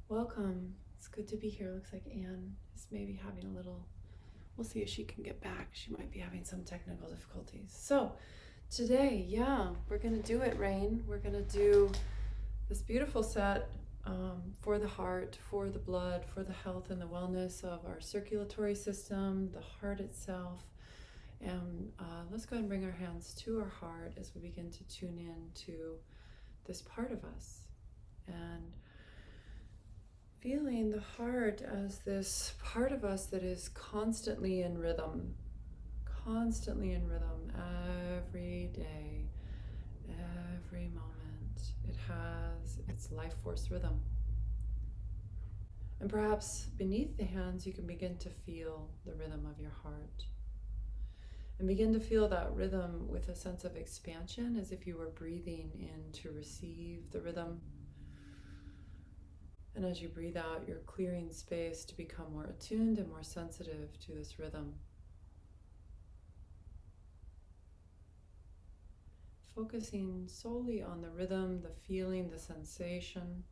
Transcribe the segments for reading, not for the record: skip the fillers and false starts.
Welcome. It's good to be here. Looks like Anne is maybe having a little, we'll see if she can get back. She might be having some technical difficulties. So today, we're going to do it, Rain. We're going to do this beautiful set for the heart, for the blood, for the health and the wellness of our circulatory system, the heart itself. And let's go ahead and bring our hands to our heart as we begin to tune in to this part of us. And feeling the heart as this part of us that is constantly in rhythm every day, every moment. It has its life force rhythm. And perhaps beneath the hands, you can begin to feel the rhythm of your heart. And begin to feel that rhythm with a sense of expansion, as if you were breathing in to receive the rhythm. And as you breathe out, you're clearing space to become more attuned and more sensitive to this rhythm. Focusing solely on the rhythm, the feeling, the sensation.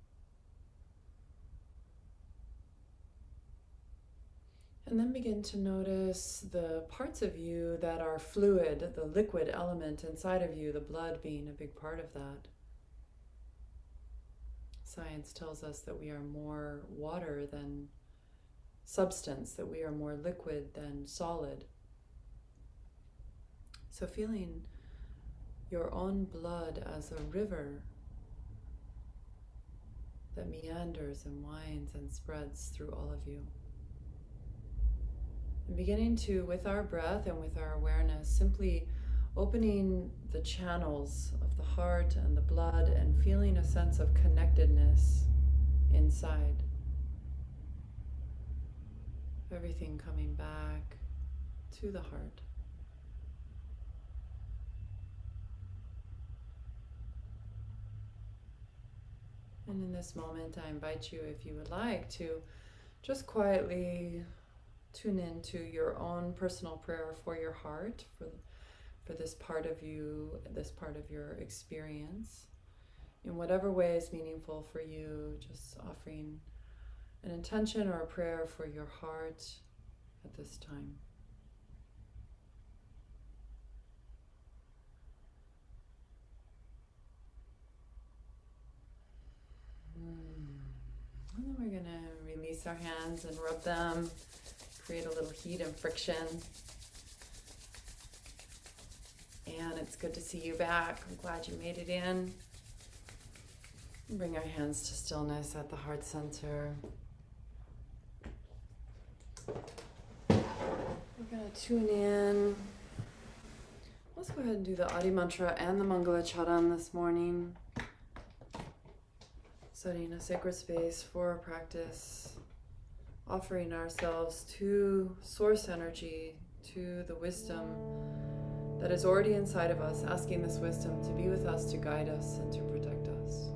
And then begin to notice the parts of you that are fluid, the liquid element inside of you, the blood being a big part of that. Science tells us that we are more water than substance, that we are more liquid than solid. So feeling your own blood as a river that meanders and winds and spreads through all of you. And beginning to, with our breath and with our awareness, simply opening the channels of the heart and the blood and feeling a sense of connectedness inside. Everything coming back to the heart. And in this moment, I invite you, if you would like, to just quietly tune into your own personal prayer for your heart, for this part of you, this part of your experience. In whatever way is meaningful for you, just offering an intention or a prayer for your heart at this time. And then we're going to release our hands and rub them, create a little heat and friction. And it's good to see you back. I'm glad you made it in. Bring our hands to stillness at the heart center. We're going to tune in. Let's go ahead and do the Adi Mantra and the Mangla Charn this morning. Setting a sacred space for our practice. Offering ourselves to source energy, to the wisdom that is already inside of us, asking this wisdom to be with us, to guide us, and to protect us.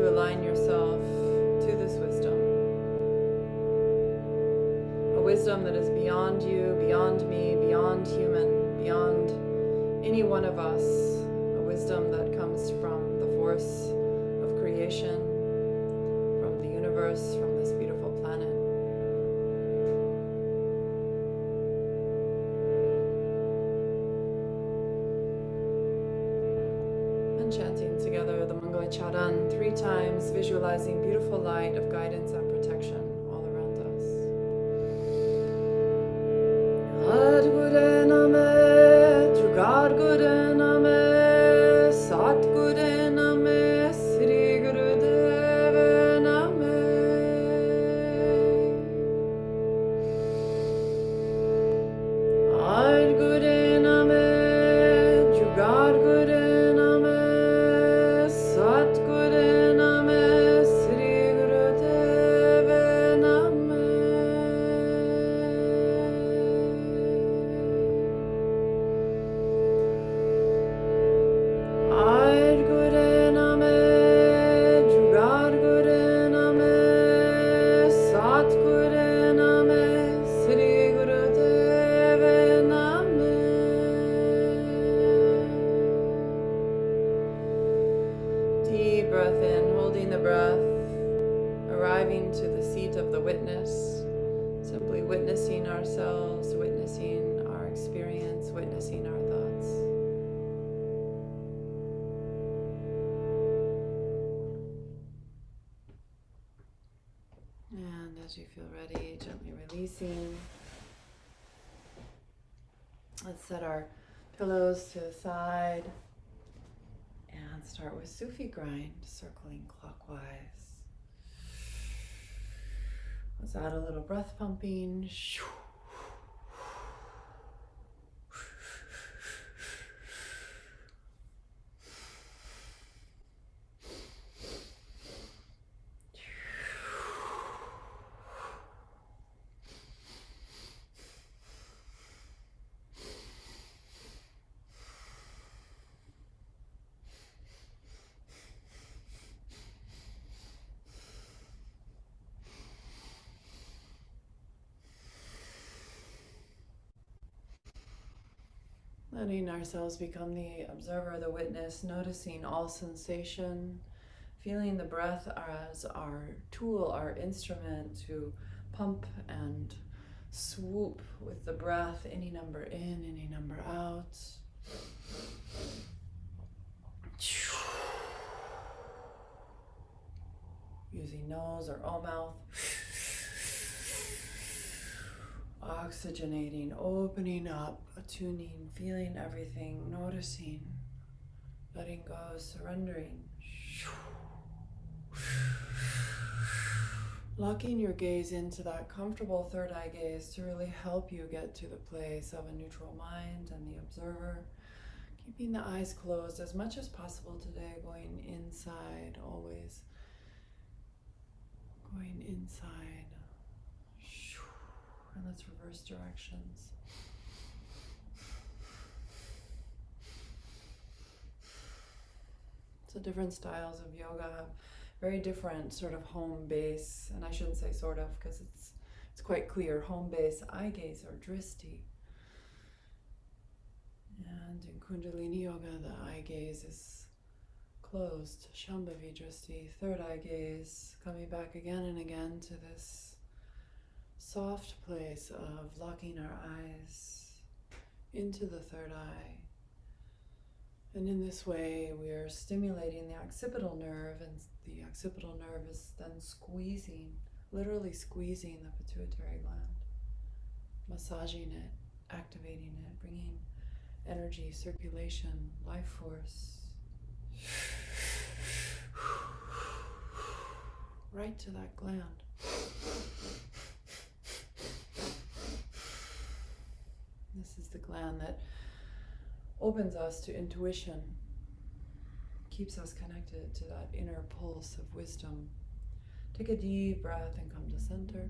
to align yourself to this wisdom. A wisdom that is beyond you, beyond me, beyond human, beyond any one of us. A wisdom that comes from the force of creation, from the universe, from this beautiful planet. And chanting together the Mangla Charn 3 times, visualizing beautiful light of guidance and protection all around us. Guray Nameh, Jugaad Guray Nameh, Guray Nameh, Siri Nameh. Guray Nameh, Jugaad Guray Nameh, Guray Nameh, Siri Nameh. Guray Nameh, Jugaad Guray Nameh, Guray Nameh, Siri Nameh. Deep breath in, holding the breath, arriving to the seat of the witness, simply witnessing ourselves, witnessing our experience, witnessing our thoughts. And as you feel ready, gently releasing. Let's set our pillows to the side and start with Sufi grind, circling clockwise. Let's add a little breath pumping. Letting ourselves become the observer, the witness, noticing all sensation, feeling the breath as our tool, our instrument to pump and swoop with the breath, any number in, any number out. Using nose or O mouth. Oxygenating, opening up, attuning, feeling everything, noticing, letting go, surrendering. Locking your gaze into that comfortable third eye gaze to really help you get to the place of a neutral mind and the observer. Keeping the eyes closed as much as possible today, going inside always. Going inside. And let's reverse directions. So different styles of yoga have very different sort of home base, and I shouldn't say sort of because it's quite clear. Home base, eye gaze or dristi. And in Kundalini Yoga, the eye gaze is closed, Shambhavi dristi, third eye gaze, coming back again and again to this soft place of locking our eyes into the third eye. And in this way, we are stimulating the occipital nerve, and the occipital nerve is then squeezing, literally squeezing the pituitary gland, massaging it, activating it, bringing energy, circulation, life force right to that gland. This is the gland that opens us to intuition, keeps us connected to that inner pulse of wisdom. Take a deep breath and come to center.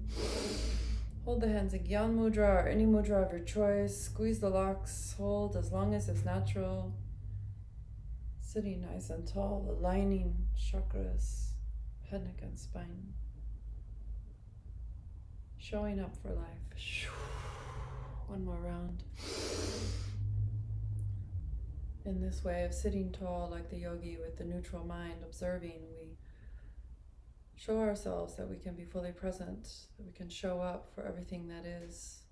Hold the hands in Gyan Mudra or any mudra of your choice. Squeeze the locks, hold as long as it's natural. Sitting nice and tall, aligning chakras, head, neck, and spine. Showing up for life. One more round. In this way of sitting tall like the yogi with the neutral mind, observing, we show ourselves that we can be fully present, that we can show up for everything that is,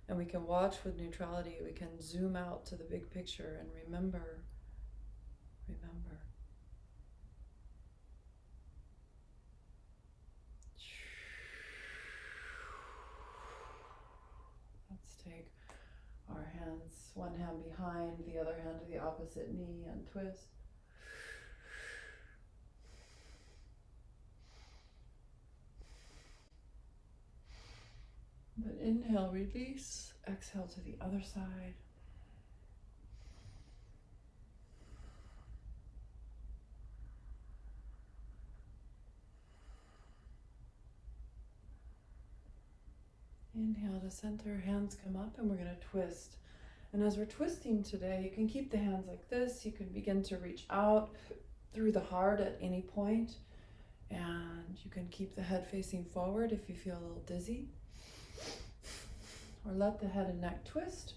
and we can watch with neutrality. We can zoom out to the big picture and remember. Let's take our hands, one hand behind, the other hand to the opposite knee, and twist. Then inhale, release. Exhale to the other side. Inhale to center, hands come up, and we're going to twist. And as we're twisting today, you can keep the hands like this. You can begin to reach out through the heart at any point. And you can keep the head facing forward if you feel a little dizzy. Or let the head and neck twist.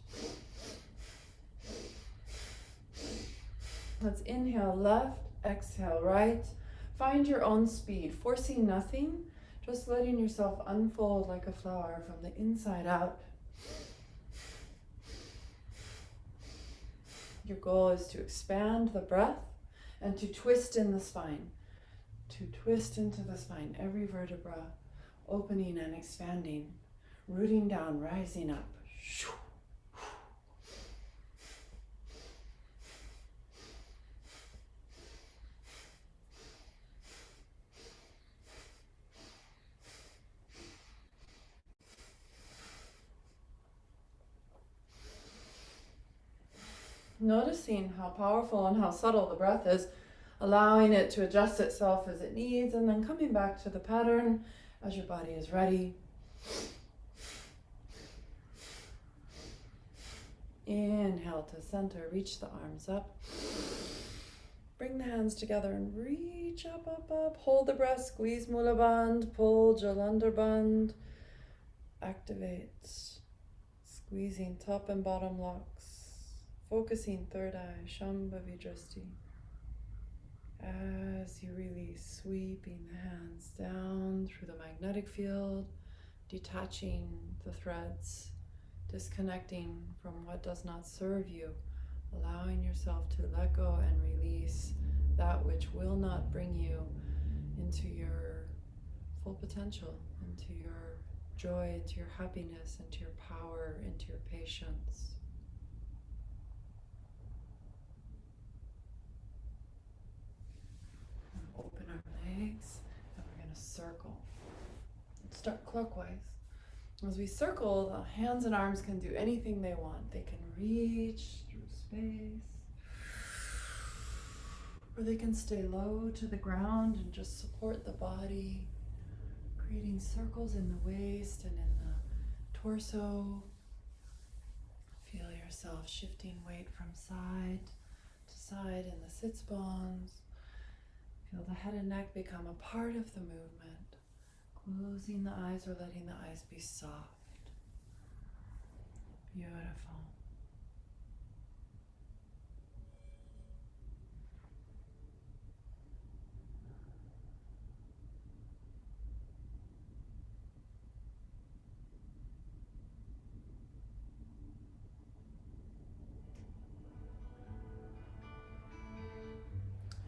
Let's inhale left, exhale right. Find your own speed, forcing nothing. Just letting yourself unfold like a flower from the inside out. Your goal is to expand the breath and to twist in the spine. To twist into the spine, every vertebra opening and expanding, rooting down, rising up. Noticing how powerful and how subtle the breath is, allowing it to adjust itself as it needs, and then coming back to the pattern as your body is ready. Inhale to center, reach the arms up. Bring the hands together and reach up, up, up. Hold the breath, squeeze Mula Bandh, pull Jalandhar Bandh. Activate, squeezing top and bottom locks. Focusing third eye, Shambhavi Drishti. As you release, sweeping the hands down through the magnetic field, detaching the threads, disconnecting from what does not serve you, allowing yourself to let go and release that which will not bring you into your full potential, into your joy, into your happiness, into your power, into your patience. Open our legs, and we're going to circle. Let's start clockwise. As we circle, the hands and arms can do anything they want. They can reach through space, or they can stay low to the ground and just support the body, creating circles in the waist and in the torso. Feel yourself shifting weight from side to side in the sits bones. Feel the head and neck become a part of the movement, closing the eyes or letting the eyes be soft. Beautiful.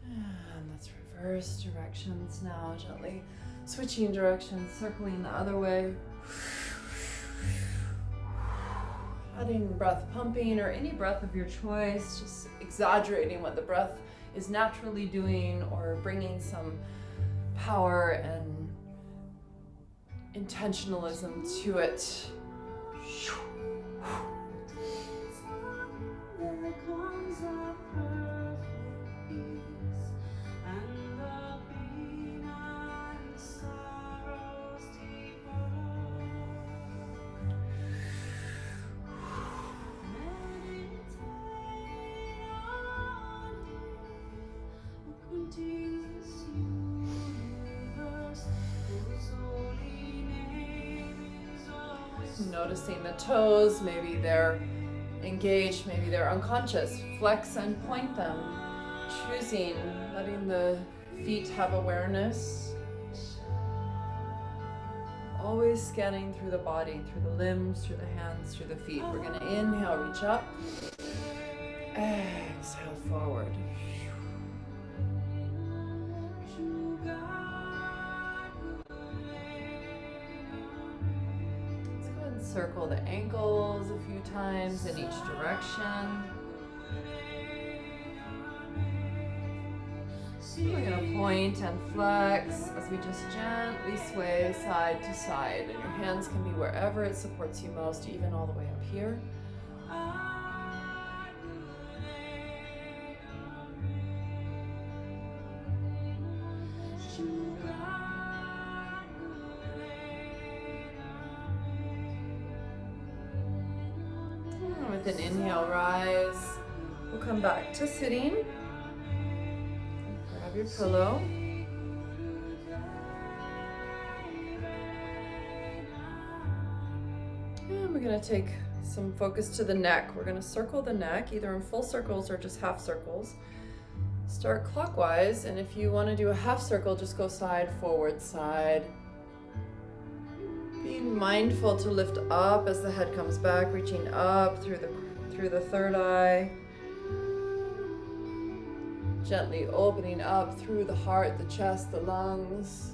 And let's reverse directions now, gently switching directions, circling the other way. Adding breath pumping or any breath of your choice, just exaggerating what the breath is naturally doing or bringing some power and intentionalism to it. Noticing the toes, maybe they're engaged, maybe they're unconscious. Flex and point them. Choosing, letting the feet have awareness. Always scanning through the body, through the limbs, through the hands, through the feet. We're going to inhale, reach up. Exhale, forward. Let's go ahead and circle the ankles a few times in each direction. We're going to point and flex as we just gently sway side to side. And your hands can be wherever it supports you most, even all the way up here. And with an inhale, rise. We'll come back to sitting. Grab your pillow. And we're going to take some focus to the neck. We're going to circle the neck, either in full circles or just half circles. Start clockwise, and if you want to do a half circle, just go side, forward, side. Being mindful to lift up as the head comes back, reaching up through the third eye. Gently opening up through the heart, the chest, the lungs.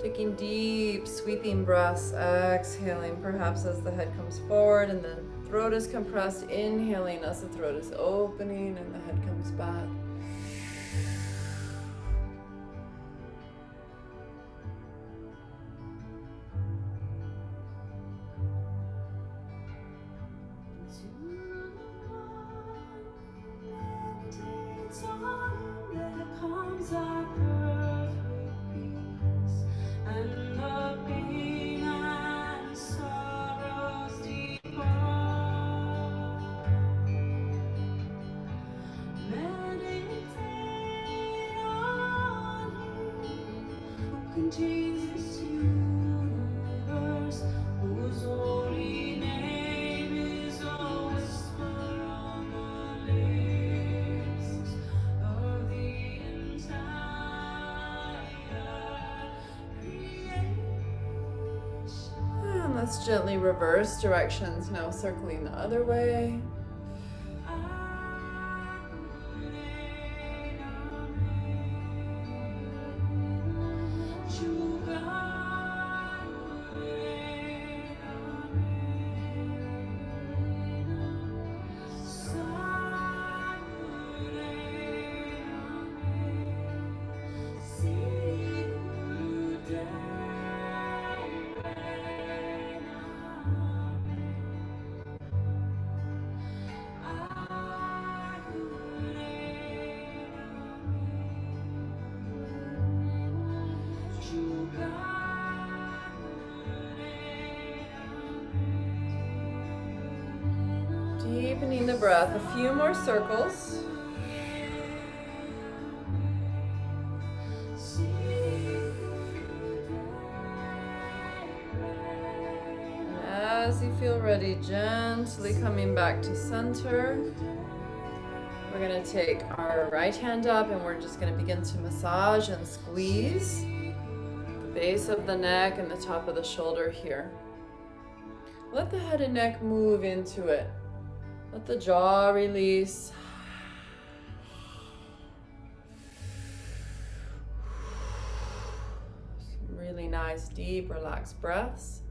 Taking deep, sweeping breaths, exhaling perhaps as the head comes forward and the throat is compressed, inhaling as the throat is opening and the head comes back. Jesus universe, whose holy name is a whisper on the lips of the entire creation. And let's gently reverse directions, now circling the other way. Deepening the breath, a few more circles. And as you feel ready, gently coming back to center. We're going to take our right hand up and we're just going to begin to massage and squeeze the base of the neck and the top of the shoulder here. Let the head and neck move into it. Let the jaw release. Some really nice, deep, relaxed breaths.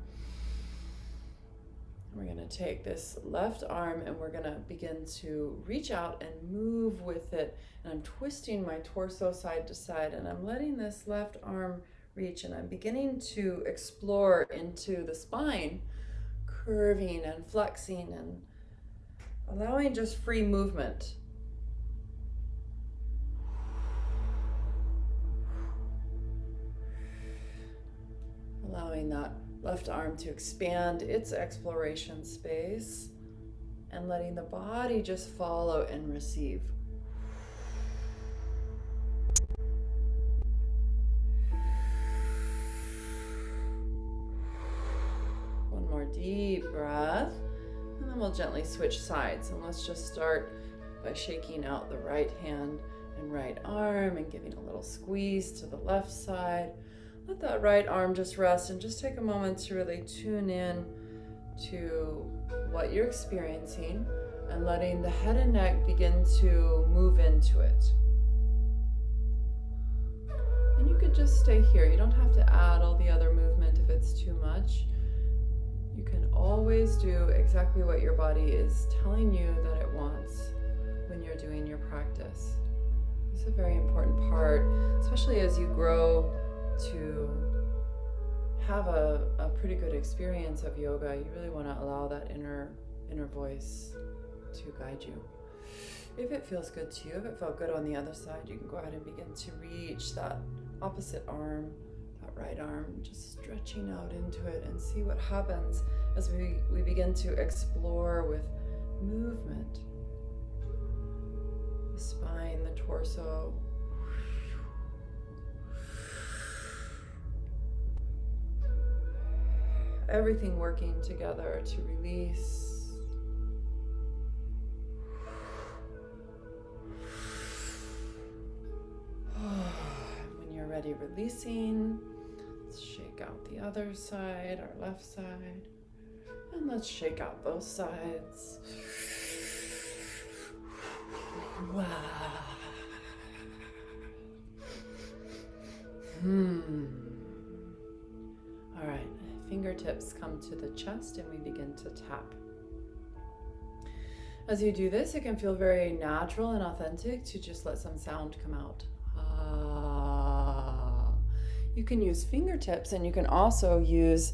We're going to take this left arm and we're going to begin to reach out and move with it. And I'm twisting my torso side to side and I'm letting this left arm reach and I'm beginning to explore into the spine, curving and flexing and allowing just free movement. Allowing that left arm to expand its exploration space and letting the body just follow and receive. deep breath. And then we'll gently switch sides. And let's just start by shaking out the right hand and right arm and giving a little squeeze to the left side. Let that right arm just rest and just take a moment to really tune in to what you're experiencing and letting the head and neck begin to move into it. And you could just stay here. You don't have to add all the other movement if it's too much. You can always do exactly what your body is telling you that it wants when you're doing your practice. It's a very important part, especially as you grow to have a pretty good experience of yoga. You really want to allow that inner voice to guide you. If it feels good to you, if it felt good on the other side, you can go ahead and begin to reach that opposite arm, that right arm, just stretching out into it, and see what happens as we begin to explore with movement. The spine, the torso. Everything working together to release. When you're ready, releasing. Let's shake out the other side, our left side. And let's shake out both sides. Wow. All right, fingertips come to the chest and we begin to tap. As you do this, it can feel very natural and authentic to just let some sound come out. You can use fingertips and you can also use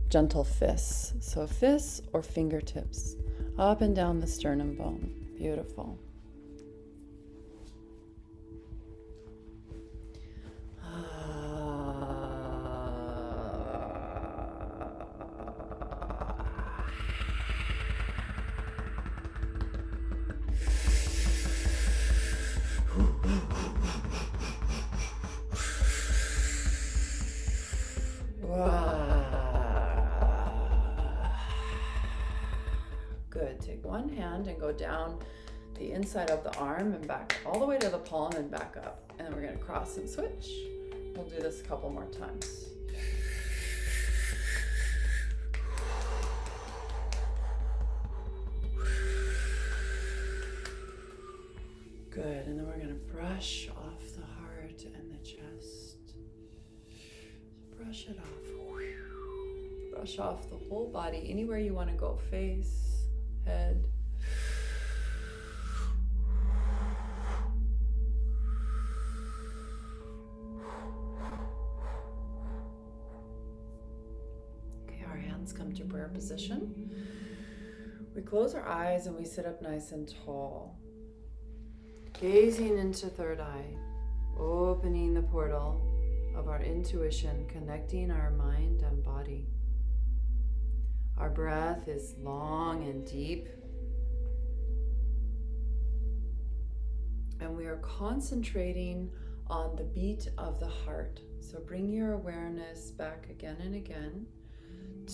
gentle fists. So fists or fingertips up and down the sternum bone. Beautiful. Good. Take one hand and go down the inside of the arm and back all the way to the palm and back up. And then we're going to cross and switch. We'll do this a couple more times. Good. And then we're going to brush off the heart and the chest. Brush it off. Brush off the whole body, anywhere you want to go. Face, head. Okay, our hands come to prayer position. We close our eyes and we sit up nice and tall. Gazing into third eye, opening the portal of our intuition, connecting our mind and body. Our breath is long and deep. And we are concentrating on the beat of the heart. So bring your awareness back again and again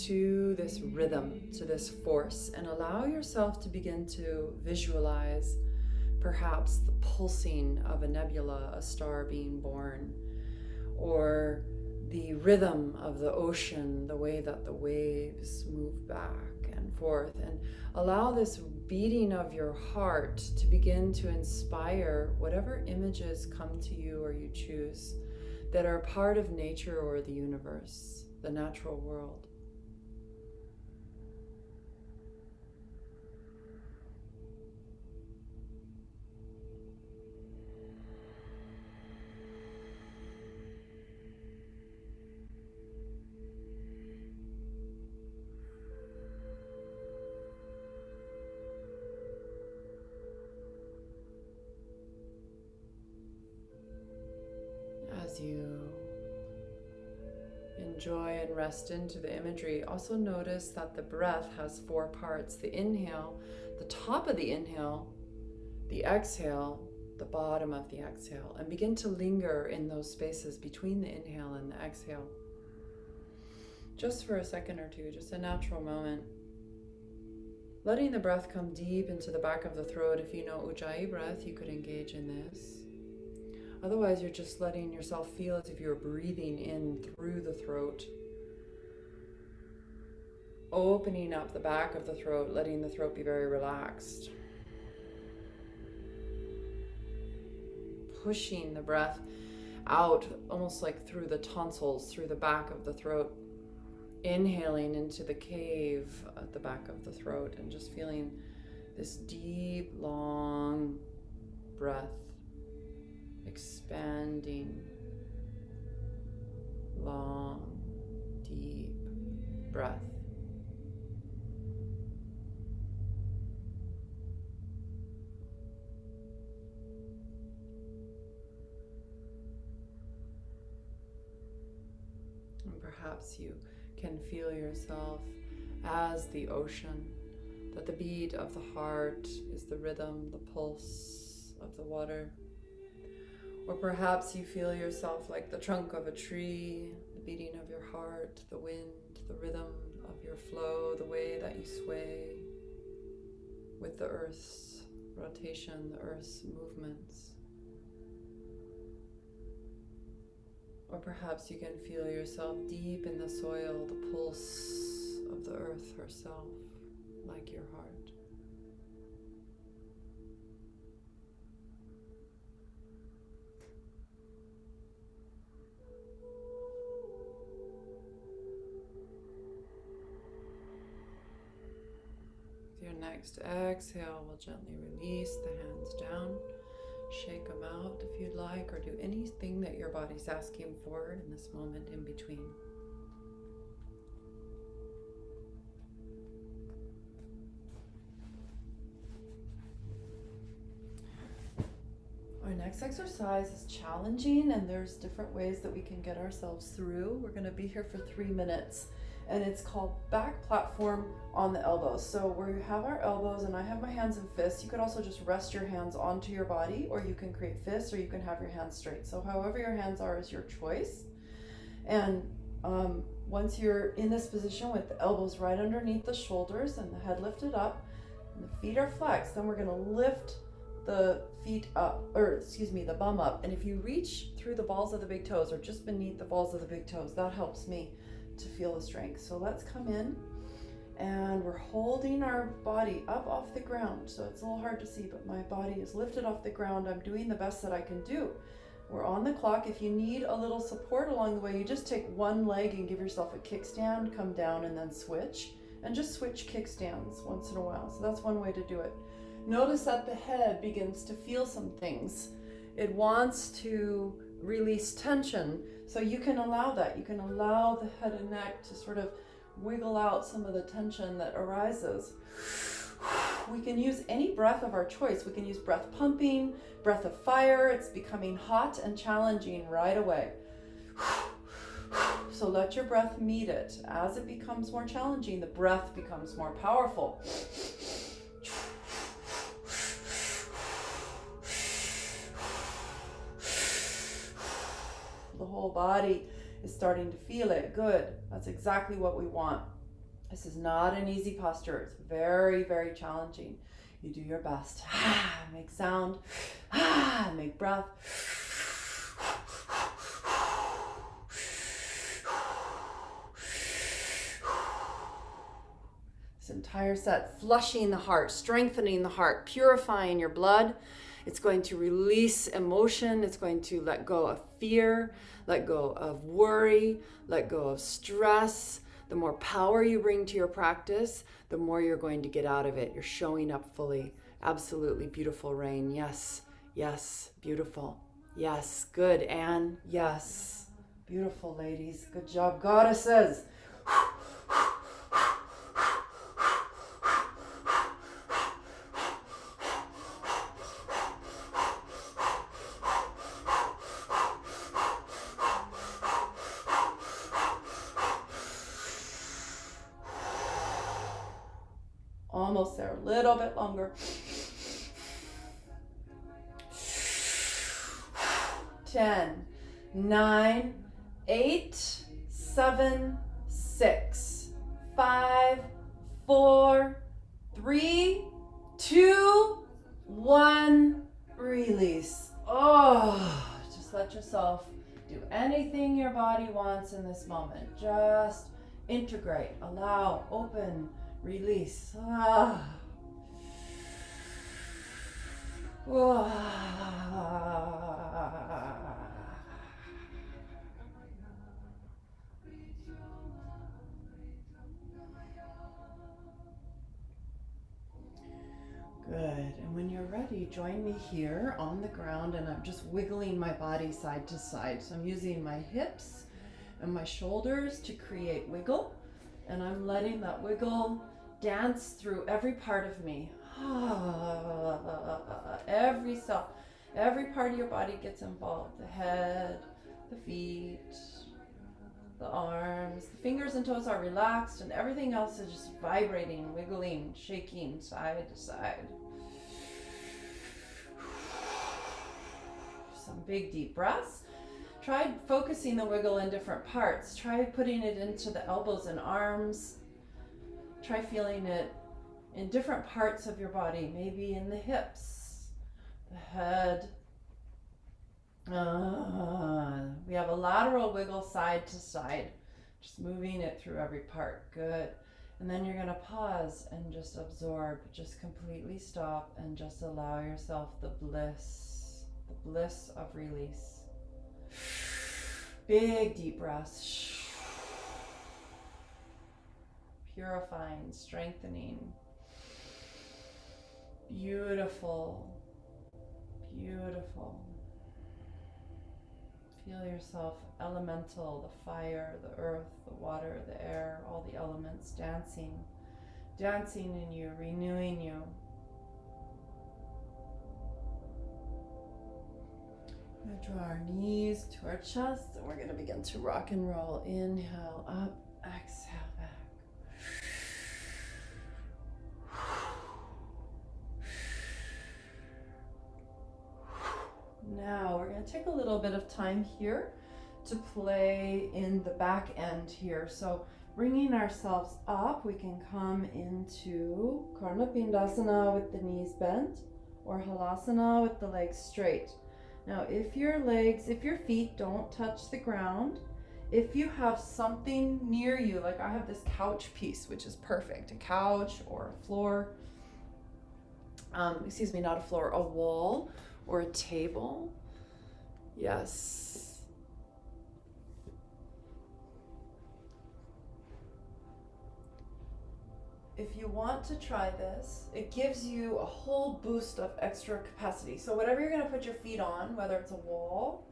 to this rhythm, to this force, and allow yourself to begin to visualize perhaps the pulsing of a nebula, a star being born, or the rhythm of the ocean, the way that the waves move back and forth, and allow this beating of your heart to begin to inspire whatever images come to you or you choose that are part of nature or the universe, the natural world. As you enjoy and rest into the imagery, also notice that the breath has 4 parts. The inhale, the top of the inhale, the exhale, the bottom of the exhale, and begin to linger in those spaces between the inhale and the exhale. just for a second or two, just a natural moment. Letting the breath come deep into the back of the throat. If you know Ujjayi breath, you could engage in this. Otherwise, you're just letting yourself feel as if you're breathing in through the throat. Opening up the back of the throat, letting the throat be very relaxed. Pushing the breath out, almost like through the tonsils, through the back of the throat. Inhaling into the cave at the back of the throat and just feeling this deep, long breath. Expanding, long, deep breath. And perhaps you can feel yourself as the ocean, that the beat of the heart is the rhythm, the pulse of the water. Or perhaps you feel yourself like the trunk of a tree, the beating of your heart, the wind, the rhythm of your flow, the way that you sway with the earth's rotation, the earth's movements. Or perhaps you can feel yourself deep in the soil, the pulse of the earth herself, like your heart. With your next exhale, we'll gently release the hands down. Shake them out if you'd like, or do anything that your body's asking for in this moment in between. Our next exercise is challenging, and there's different ways that we can get ourselves through. We're going to be here for 3 minutes, and it's called back platform on the elbows. So where you have our elbows and I have my hands in fists, you could also just rest your hands onto your body, or you can create fists, or you can have your hands straight. So however your hands are is your choice. And once you're in this position with the elbows right underneath the shoulders and the head lifted up and the feet are flexed, then we're going to lift the feet up, the bum up. And if you reach through the balls of the big toes or just beneath the balls of the big toes, that helps me to feel the strength. So let's come in, and we're holding our body up off the ground. So it's a little hard to see, but my body is lifted off the ground. I'm doing the best that I can do. We're on the clock. If you need a little support along the way, you just take one leg and give yourself a kickstand, come down and then switch, and just switch kickstands once in a while. So that's one way to do it. Notice that the head begins to feel some things. It wants to release tension. So you can allow that. You can allow the head and neck to sort of wiggle out some of the tension that arises. We can use any breath of our choice. We can use breath pumping, breath of fire. It's becoming hot and challenging right away. So let your breath meet it. As it becomes more challenging, the breath becomes more powerful. The whole body is starting to feel it. Good. That's exactly what we want. This is not an easy posture. It's very, very challenging. You do your best. Make sound. Make breath. This entire set, flushing the heart, strengthening the heart, purifying your blood. It's going to release emotion. It's going to let go of fear, let go of worry, let go of stress. The more power you bring to your practice, the more you're going to get out of it. You're showing up fully. Absolutely beautiful, Rain. Yes, yes, beautiful. Yes, good, Anne. Yes, beautiful, ladies. Good job, goddesses. Almost there, a little bit longer. 10, 9, 8, 7, 6, 5, 4, 3, 2, 1. Release. Oh, just let yourself do anything your body wants in this moment. Just integrate, allow, open, release. Ah. Good. And when you're ready, join me here on the ground, and I'm just wiggling my body side to side. So I'm using my hips and my shoulders to create wiggle, and I'm letting that wiggle dance through every part of me. Every cell, every part of your body gets involved. The head, the feet, the arms, the fingers and toes are relaxed, and everything else is just vibrating, wiggling, shaking side to side. Some big deep breaths. Try focusing the wiggle in different parts. Try putting it into the elbows and arms. Try feeling it in different parts of your body, maybe in the hips, the head. We have a lateral wiggle side to side, just moving it through every part. Good. And then you're going to pause and just absorb, just completely stop and just allow yourself the bliss of release. Big deep breaths. Purifying, strengthening. Beautiful. Beautiful. Feel yourself elemental, the fire, the earth, the water, the air, all the elements dancing in you, renewing you. We're going to draw our knees to our chest, and we're going to begin to rock and roll. Inhale up, exhale back. Now we're going to take a little bit of time here to play in the back end here. So bringing ourselves up, we can come into Karnapindasana with the knees bent, or Halasana with the legs straight. Now if your feet don't touch the ground, if you have something near you, like I have this couch piece, which is perfect, a couch or a floor, not a floor, a wall, or a table. Yes. If you want to try this, it gives you a whole boost of extra capacity. So whatever you're going to put your feet on, whether it's a wall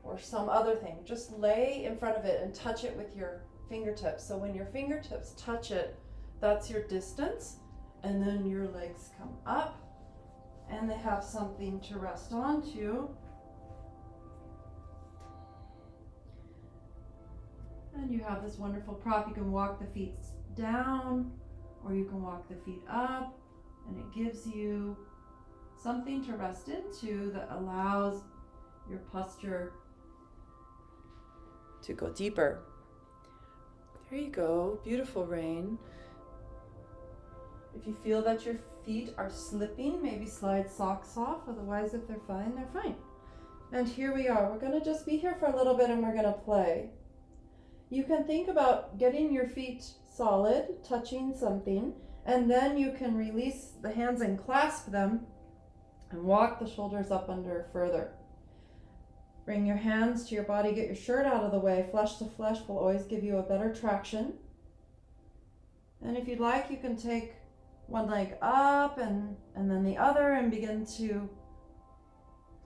or some other thing, just lay in front of it and touch it with your fingertips. So when your fingertips touch it, that's your distance, and then your legs come up and they have something to rest onto. And you have this wonderful prop. You can walk the feet down, or you can walk the feet up, and it gives you something to rest into that allows your posture to go deeper. There you go. Beautiful, Rain. If you feel that your feet are slipping, maybe slide socks off. Otherwise, if they're fine, they're fine. And here we are. We're going to just be here for a little bit, and we're going to play. You can think about getting your feet solid, touching something, and then you can release the hands and clasp them and walk the shoulders up under further. Bring your hands to your body, get your shirt out of the way. Flesh to flesh will always give you a better traction. And if you'd like, you can take one leg up and then the other, and begin to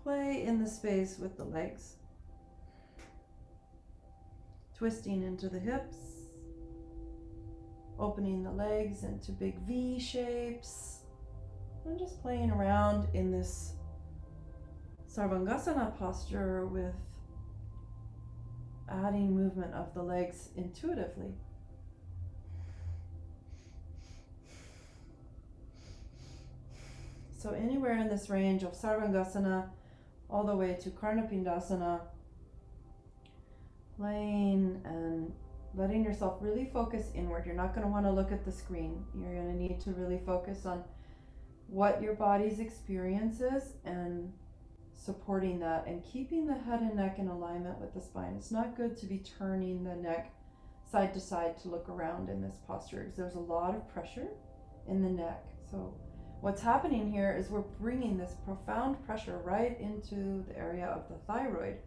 play in the space with the legs. Twisting into the hips, opening the legs into big V shapes, and just playing around in this Sarvangasana posture with adding movement of the legs intuitively. So anywhere in this range of Sarvangasana all the way to Karnapindasana, playing and letting yourself really focus inward. You're not going to want to look at the screen. You're going to need to really focus on what your body's experience is and supporting that and keeping the head and neck in alignment with the spine. It's not good to be turning the neck side to side to look around in this posture because there's a lot of pressure in the neck. So what's happening here is we're bringing this profound pressure right into the area of the thyroid,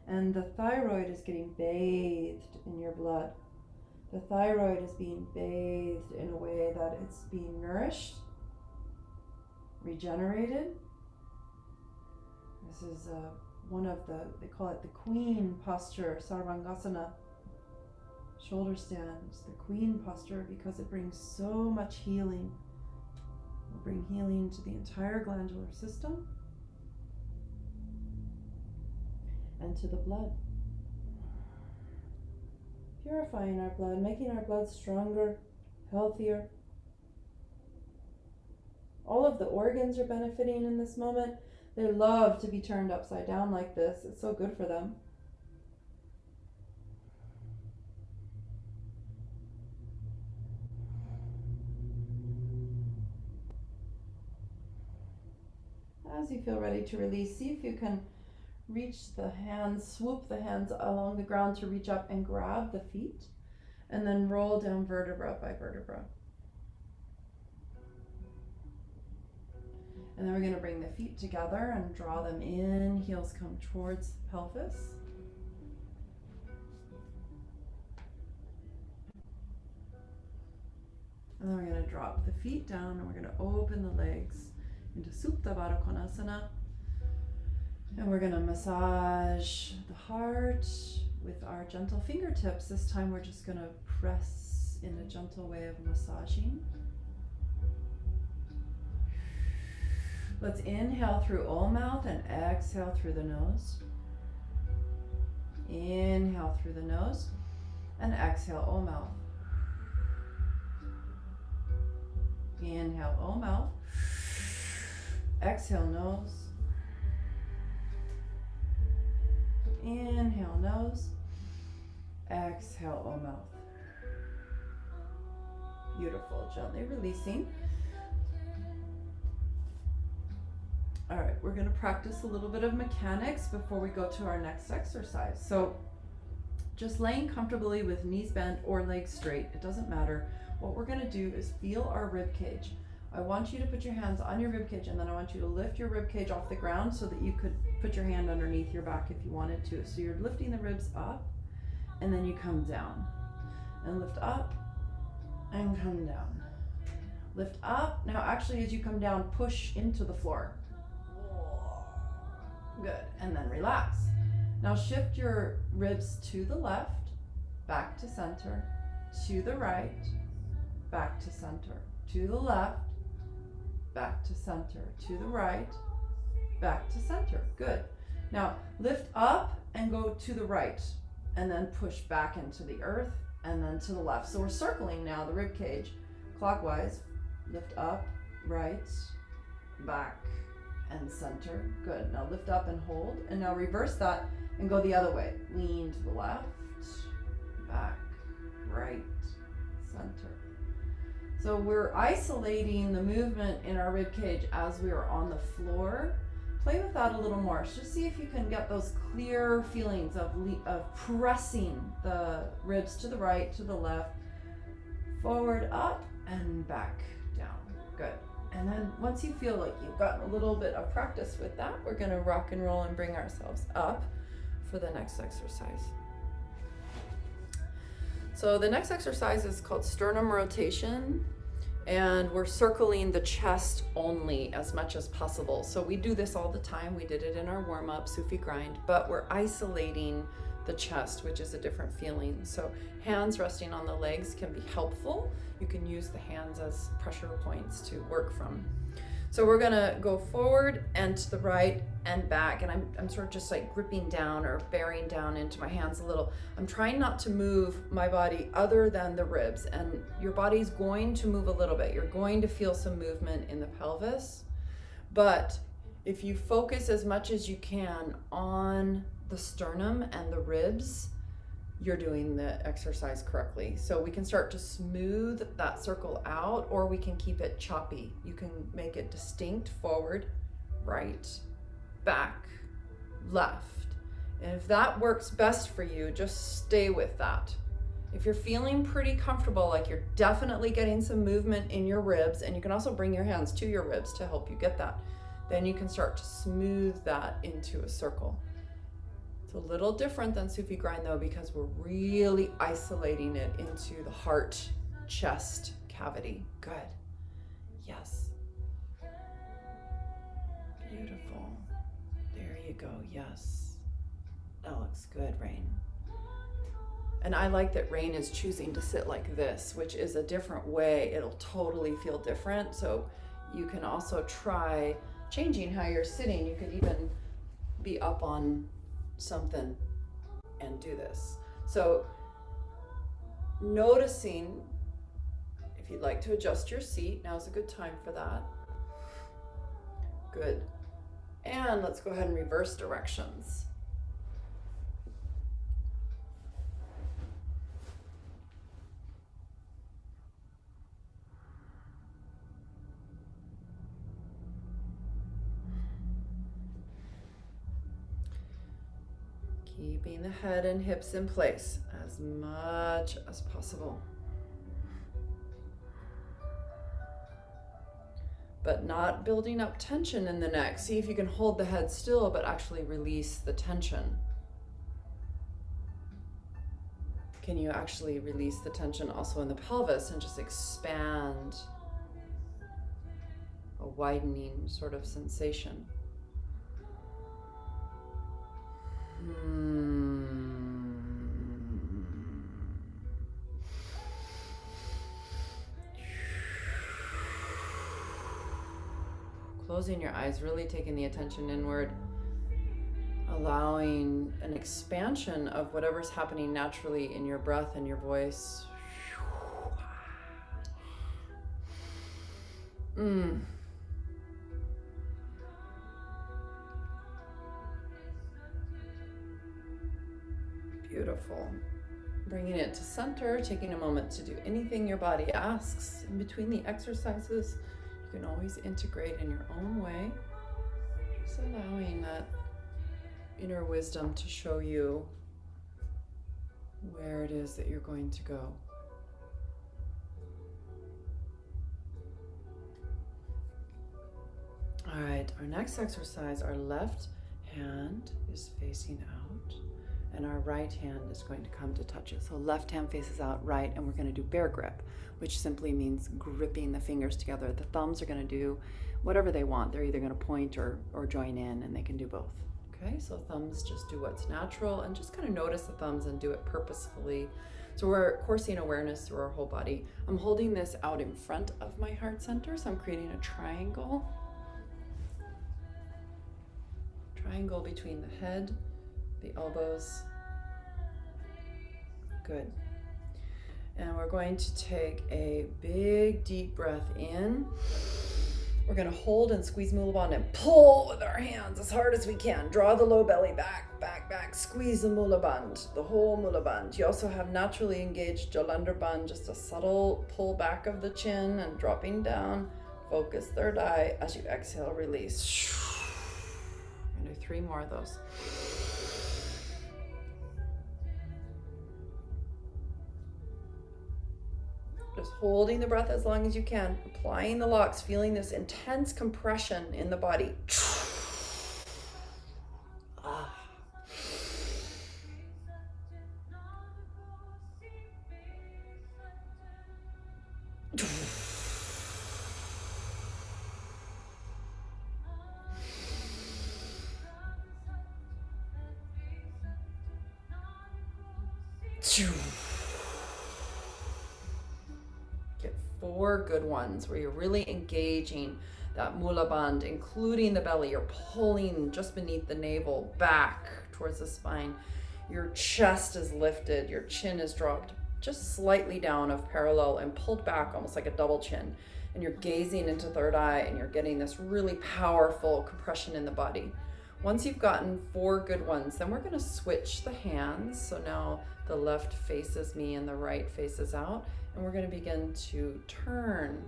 and the thyroid is getting bathed in your blood. The thyroid is being bathed in a way that it's being nourished, regenerated. This is one of they call it the queen posture, Sarvangasana, shoulder stands, the queen posture, because it brings so much healing. It will bring healing to the entire glandular system and to the blood. Purifying our blood, making our blood stronger, healthier. All of the organs are benefiting in this moment. They love to be turned upside down like this. It's so good for them. As you feel ready to release, see if you can reach the hands, swoop the hands along the ground to reach up and grab the feet, and then roll down vertebra by vertebra. And then we're going to bring the feet together and draw them in. Heels come towards the pelvis. And then we're going to drop the feet down and we're going to open the legs into Supta Baddha Konasana. And we're going to massage the heart with our gentle fingertips. This time we're just going to press in a gentle way of massaging. Let's inhale through all mouth and exhale through the nose. Inhale through the nose and exhale all mouth. Inhale all mouth. Exhale nose. Inhale nose. Exhale all mouth. Beautiful. Gently releasing. All right, we're going to practice a little bit of mechanics before we go to our next exercise. So just laying comfortably with knees bent or legs straight, it doesn't matter. What we're going to do is feel our rib cage. I want you to put your hands on your rib cage, and then I want you to lift your rib cage off the ground so that you could put your hand underneath your back if you wanted to. So you're lifting the ribs up, and then you come down. And lift up, and come down. Lift up. Now actually as you come down, push into the floor. Good, and then relax. Now shift your ribs to the left, back to center, to the right, back to center, to the left, back to center, to the right, back to center. Good. Now lift up and go to the right, and then push back into the earth, and then to the left. So we're circling now the rib cage clockwise. Lift up, right, back, and center. Good. Now lift up and hold, and now reverse that and go the other way. Lean to the left, back, right, center. So we're isolating the movement in our rib cage as we are on the floor. Play with that a little more. Just see if you can get those clear feelings of pressing the ribs to the right, to the left, forward, up, and back, down. Good. And then once you feel like you've gotten a little bit of practice with that, we're going to rock and roll and bring ourselves up for the next exercise. So the next exercise is called sternum rotation, and we're circling the chest only as much as possible. So we do this all the time. We did it in our warm-up, Sufi grind, but we're isolating the chest, which is a different feeling. So hands resting on the legs can be helpful. You can use the hands as pressure points to work from. So we're gonna go forward and to the right and back, and I'm sort of just like gripping down or bearing down into my hands a little. I'm trying not to move my body other than the ribs, and your body's going to move a little bit. You're going to feel some movement in the pelvis, but if you focus as much as you can on the sternum and the ribs, you're doing the exercise correctly. So we can start to smooth that circle out, or we can keep it choppy. You can make it distinct: forward, right, back, left. And if that works best for you, just stay with that. If you're feeling pretty comfortable, like you're definitely getting some movement in your ribs, and you can also bring your hands to your ribs to help you get that, then you can start to smooth that into a circle. It's a little different than Sufi grind though, because we're really isolating it into the heart, chest cavity. Good. Yes. Beautiful. There you go. Yes. That looks good, Rain. And I like that Rain is choosing to sit like this, which is a different way. It'll totally feel different. So you can also try changing how you're sitting. You could even be up on something and do this. So noticing, if you'd like to adjust your seat, now's a good time for that. Good. And let's go ahead and reverse directions. Keeping the head and hips in place as much as possible. But not building up tension in the neck. See if you can hold the head still, but actually release the tension. Can you actually release the tension also in the pelvis and just expand a widening sort of sensation? Closing your eyes, really taking the attention inward, allowing an expansion of whatever's happening naturally in your breath and your voice. Beautiful. Bringing it to center, taking a moment to do anything your body asks. In between the exercises, you can always integrate in your own way. Just allowing that inner wisdom to show you where it is that you're going to go. All right, our next exercise, our left hand is facing out and our right hand is going to come to touch it. So left hand faces out, right, and we're going to do bear grip, which simply means gripping the fingers together. The thumbs are going to do whatever they want. They're either going to point or join in, and they can do both. Okay, so thumbs just do what's natural, and just kind of notice the thumbs and do it purposefully. So we're coursing awareness through our whole body. I'm holding this out in front of my heart center, so I'm creating a triangle. Triangle between the head, the elbows. Good. And we're going to take a big deep breath in. We're going to hold and squeeze Mula Bandha and pull with our hands as hard as we can. Draw the low belly back, back, back. Squeeze the Mula Bandha, the whole Mula Bandha. You also have naturally engaged Jalandhar Bandha, just a subtle pull back of the chin and dropping down. Focus third eye. As you exhale, release. I'm going to do 3 more of those. Just holding the breath as long as you can, applying the locks, feeling this intense compression in the body. Ah. Get 4 good ones where you're really engaging that Mula Bandha, including the belly. You're pulling just beneath the navel back towards the spine. Your chest is lifted, your chin is dropped just slightly down of parallel and pulled back almost like a double chin. And you're gazing into third eye and you're getting this really powerful compression in the body. Once you've gotten 4 good ones, then we're going to switch the hands. So now the left faces me and the right faces out. And we're going to begin to churn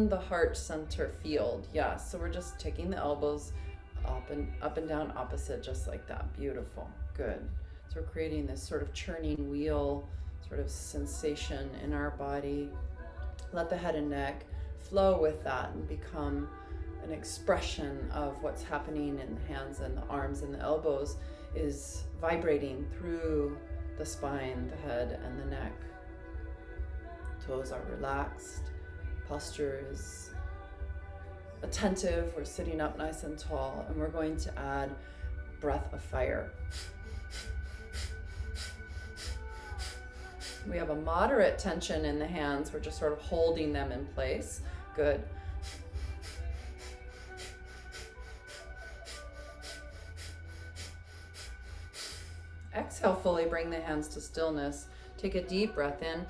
the heart center field. Yeah, so we're just taking the elbows up and down opposite, just like that. Beautiful. Good. So we're creating this sort of churning wheel sort of sensation in our body. Let the head and neck flow with that and become an expression of what's happening in the hands and the arms and the elbows is vibrating through the spine, the head, and the neck. Toes are relaxed. Posture is attentive. We're sitting up nice and tall, and we're going to add breath of fire. We have a moderate tension in the hands. We're just sort of holding them in place. Good. Exhale fully, bring the hands to stillness. Take a deep breath in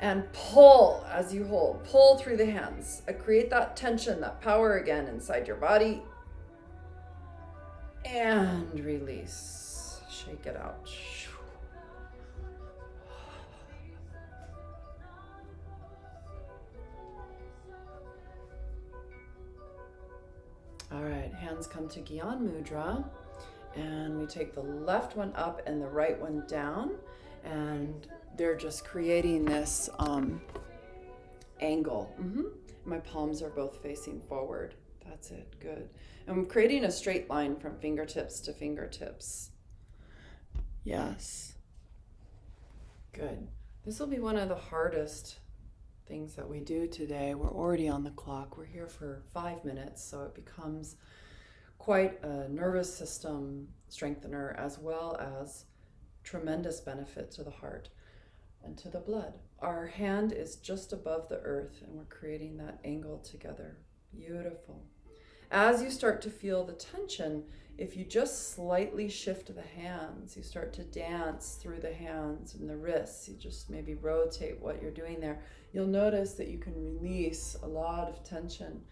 and pull as you hold. Pull through the hands. Create that tension, that power again inside your body. And release. Shake it out. All right, hands come to Gyan Mudra. And we take the left one up and the right one down, and they're just creating this angle. My palms are both facing forward. That's it. Good. And I'm creating a straight line from fingertips to fingertips. Yes. Good. This will be one of the hardest things that we do today. We're already on the clock. We're here for 5 minutes, so it becomes quite a nervous system strengthener, as well as tremendous benefit to the heart and to the blood. Our hand is just above the earth, and we're creating that angle together. Beautiful. As you start to feel the tension, if you just slightly shift the hands, you start to dance through the hands and the wrists, you just maybe rotate what you're doing there, you'll notice that you can release a lot of tension.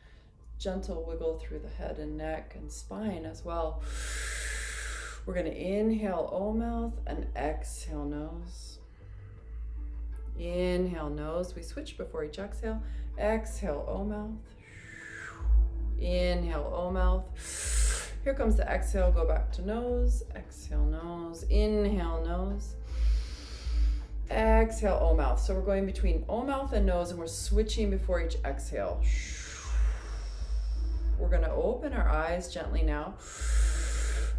Gentle wiggle through the head and neck and spine as well. We're going to inhale O mouth and exhale nose. Inhale nose. We switch before each exhale. Exhale O mouth. Inhale O mouth. Here comes the exhale. Go back to nose. Exhale nose. Inhale nose. Exhale O mouth. So we're going between O mouth and nose, and we're switching before each exhale. We're going to open our eyes gently now.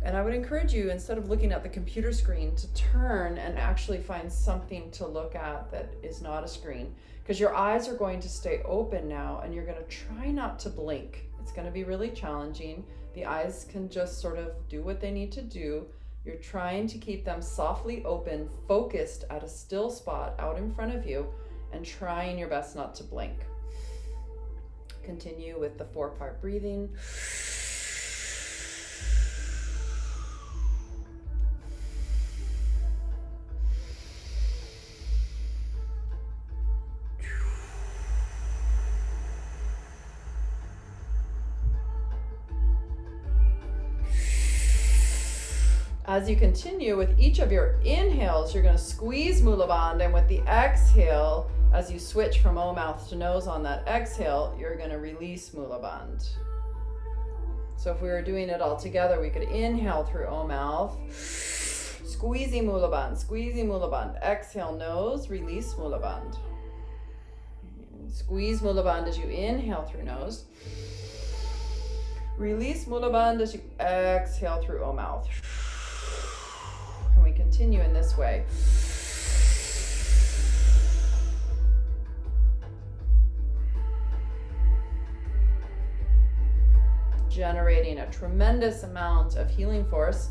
And I would encourage you, instead of looking at the computer screen, to turn and actually find something to look at that is not a screen. Because your eyes are going to stay open now, and you're going to try not to blink. It's going to be really challenging. The eyes can just sort of do what they need to do. You're trying to keep them softly open, focused at a still spot out in front of you, and trying your best not to blink. Continue with the 4-part breathing. As you continue with each of your inhales, you're going to squeeze Mula Bandha, and with the exhale, as you switch from O mouth to nose on that exhale, you're going to release Mula Bandha. So if we were doing it all together, we could inhale through O mouth, squeezing Mula Bandha, exhale nose, release Mula Bandha. Squeeze Mula Bandha as you inhale through nose. Release Mula Bandha as you exhale through O mouth. And we continue in this way. Generating a tremendous amount of healing force,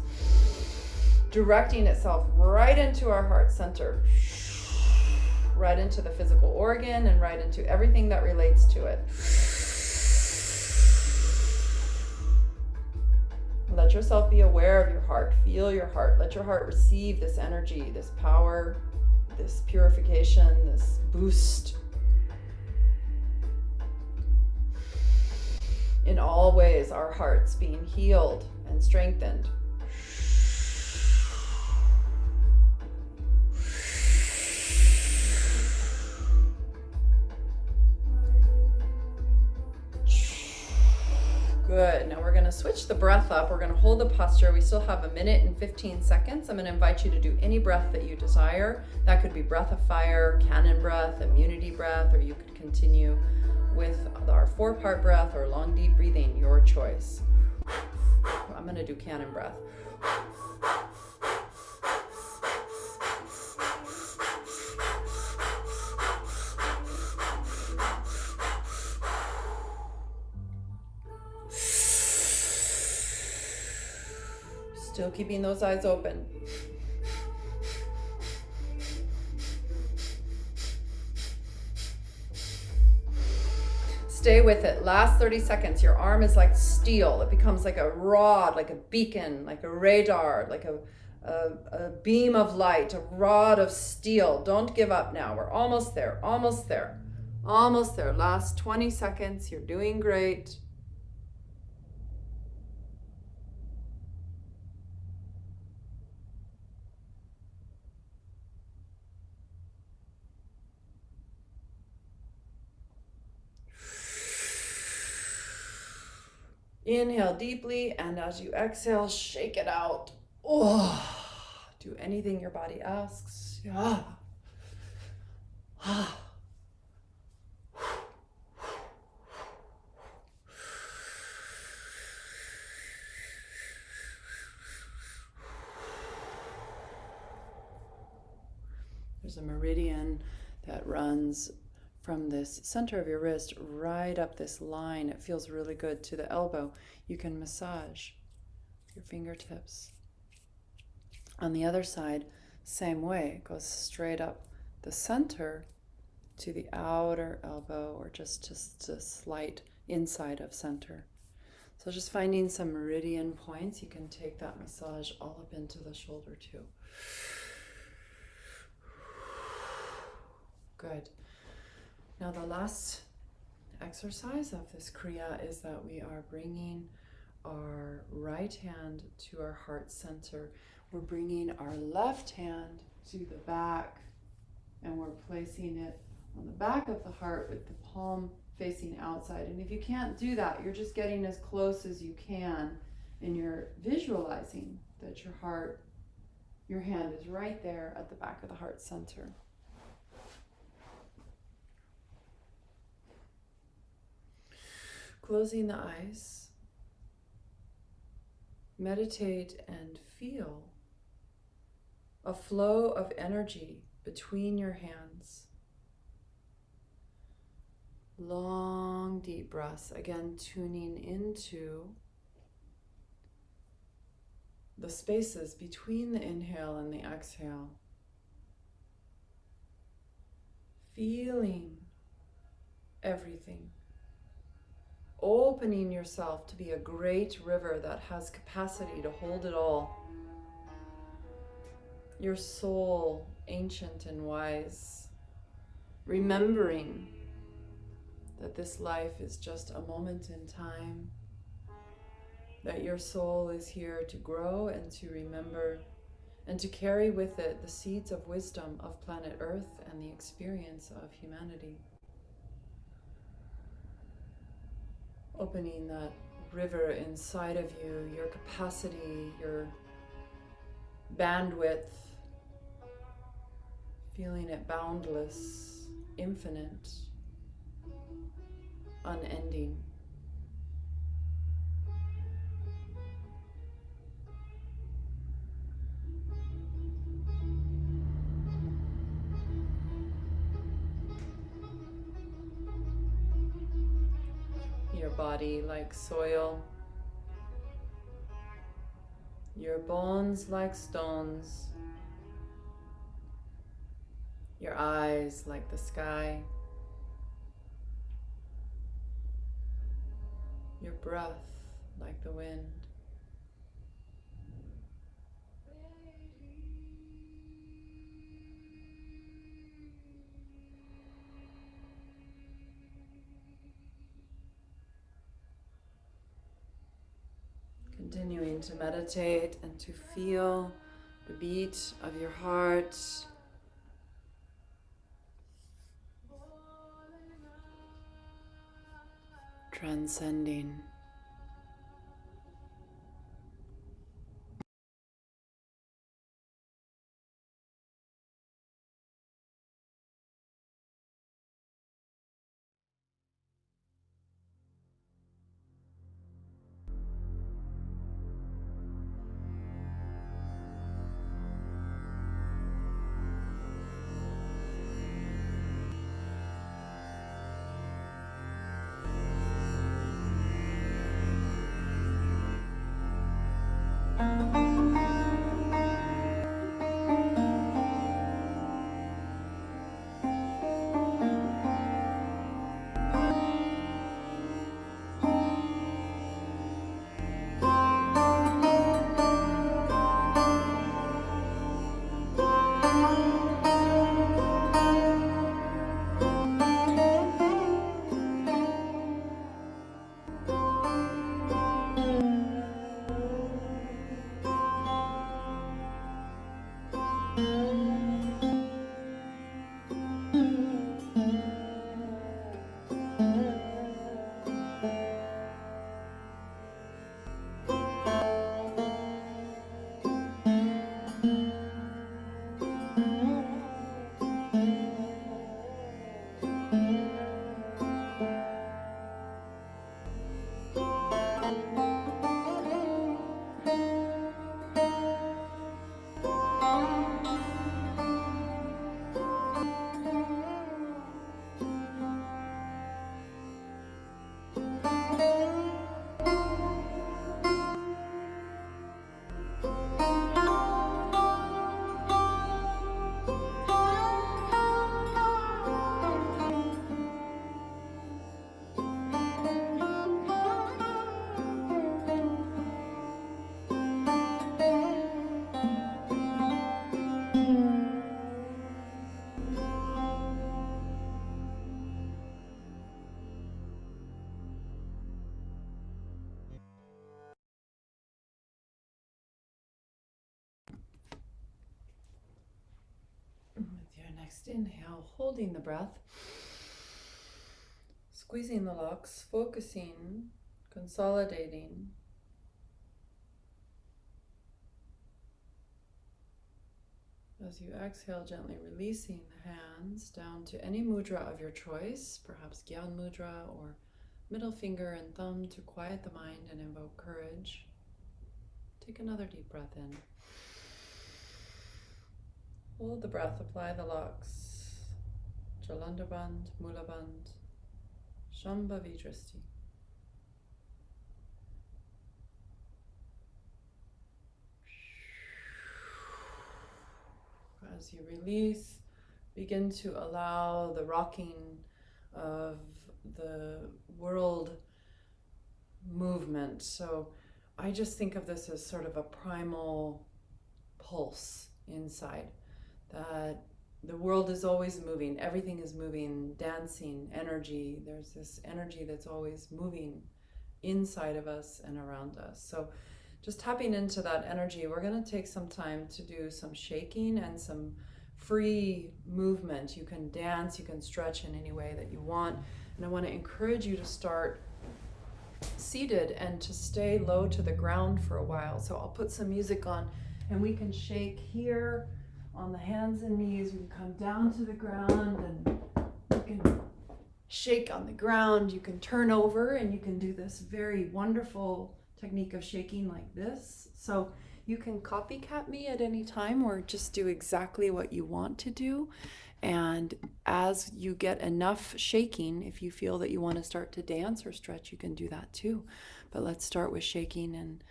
directing itself right into our heart center, right into the physical organ, and right into everything that relates to it. Let yourself be aware of your heart. Feel your heart. Let your heart receive this energy, this power, this purification, this boost. in all ways, our hearts being healed and strengthened. Good. Now we're going to switch the breath up. We're going to hold the posture. We still have 1 minute and 15 seconds. I'm going to invite you to do any breath that you desire. That could be breath of fire, cannon breath, immunity breath, or you could continue with our 4-part breath or long deep breathing, your choice. I'm going to do cannon breath. Still keeping those eyes open. Stay with it. Last 30 seconds. Your arm is like steel. It becomes like a rod, like a beacon, like a radar, like a beam of light, a rod of steel. Don't give up now. We're almost there, almost there, almost there. Last 20 seconds. You're doing great. Inhale deeply, and as you exhale, shake it out. Oh, do anything your body asks. Yeah. There's a meridian that runs from this center of your wrist right up this line. It feels really good to the elbow. You can massage your fingertips. On the other side, same way. It goes straight up the center to the outer elbow, or just a slight inside of center. So just finding some meridian points. You can take that massage all up into the shoulder too. Good. Now the last exercise of this Kriya is that we are bringing our right hand to our heart center. We're bringing our left hand to the back, and we're placing it on the back of the heart with the palm facing outside. And if you can't do that, you're just getting as close as you can, and you're visualizing that your hand is right there at the back of the heart center. Closing the eyes, meditate and feel a flow of energy between your hands. Long, deep breaths, again tuning into the spaces between the inhale and the exhale. Feeling everything. Opening yourself to be a great river that has capacity to hold it all. Your soul, ancient and wise, remembering that this life is just a moment in time, that your soul is here to grow and to remember and to carry with it the seeds of wisdom of planet Earth and the experience of humanity. Opening that river inside of you, your capacity, your bandwidth, feeling it boundless, infinite, unending. Your body like soil, your bones like stones, your eyes like the sky, your breath like the wind. Continuing to meditate and to feel the beat of your heart. Transcending. With your next inhale, holding the breath, squeezing the locks, focusing, consolidating. As you exhale, gently releasing the hands down to any mudra of your choice, perhaps Gyan Mudra or middle finger and thumb to quiet the mind and invoke courage. Take another deep breath in. Hold the breath, apply the locks. Jalandhaband, Mulaband, Shambhavi Drishti. As you release, begin to allow the rocking of the world movement. So I just think of this as sort of a primal pulse inside, that the world is always moving, everything is moving, dancing, energy. There's this energy that's always moving inside of us and around us. So just tapping into that energy, we're going to take some time to do some shaking and some free movement. You can dance, you can stretch in any way that you want. And I want to encourage you to start seated and to stay low to the ground for a while. So I'll put some music on and we can shake here on the hands and knees. We can come down to the ground and you can shake on the ground. You can turn over and you can do this very wonderful technique of shaking like this. So you can copycat me at any time or just do exactly what you want to do. And as you get enough shaking, if you feel that you want to start to dance or stretch, you can do that too. But let's start with shaking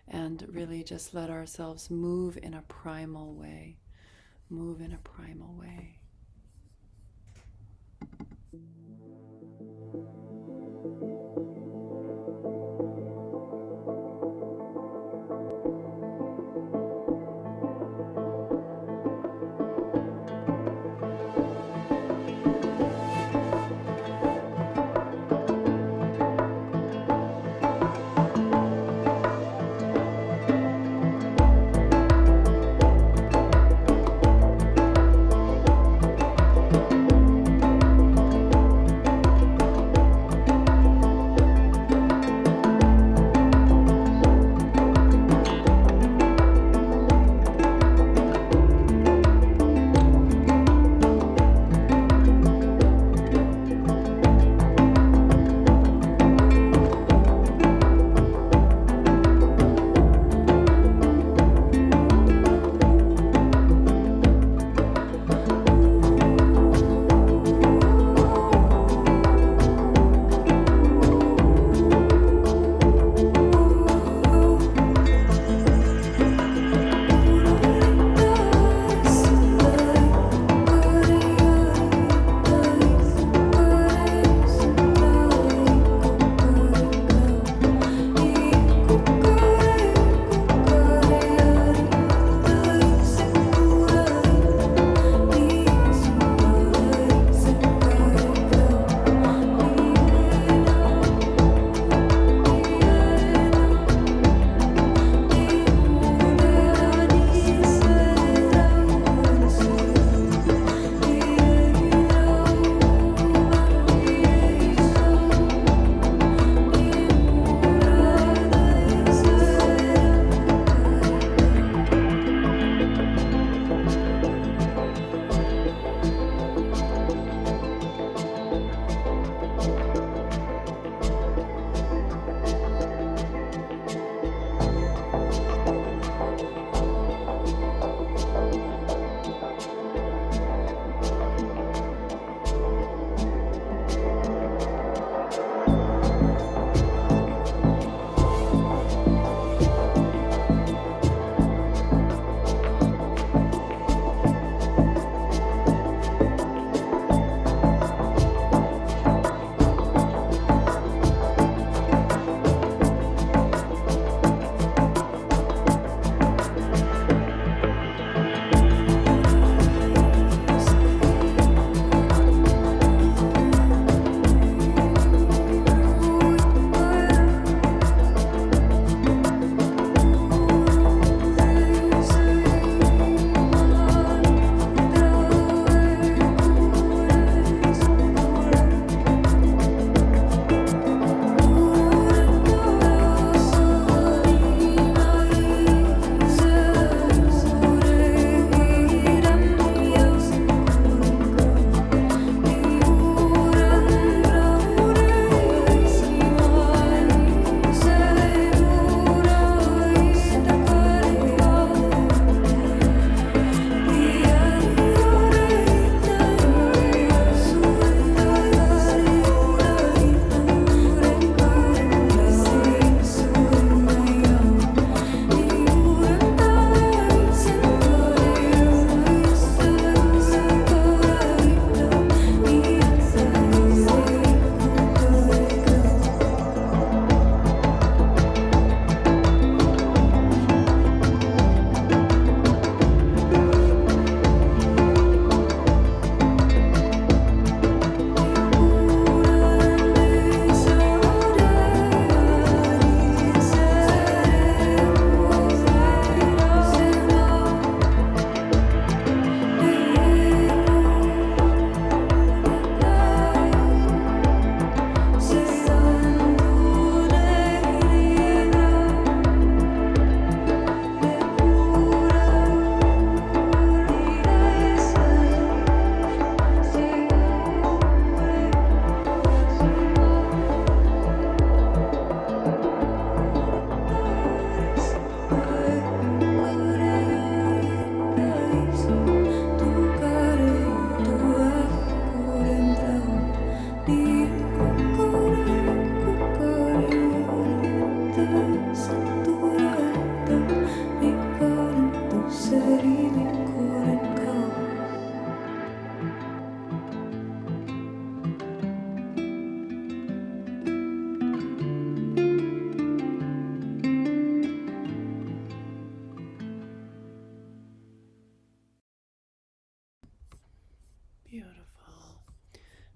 and really just let ourselves move in a primal way. Move in a primal way.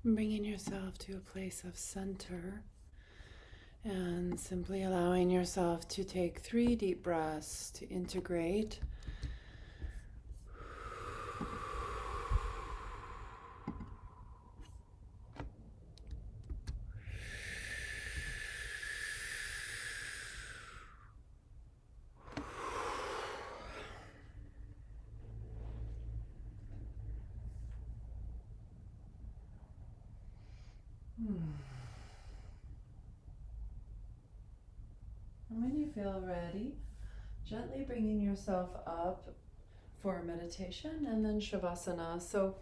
Bringing yourself to a place of center and simply allowing yourself to take 3 deep breaths to integrate. And when you feel ready, gently bringing yourself up for meditation and then Shavasana. So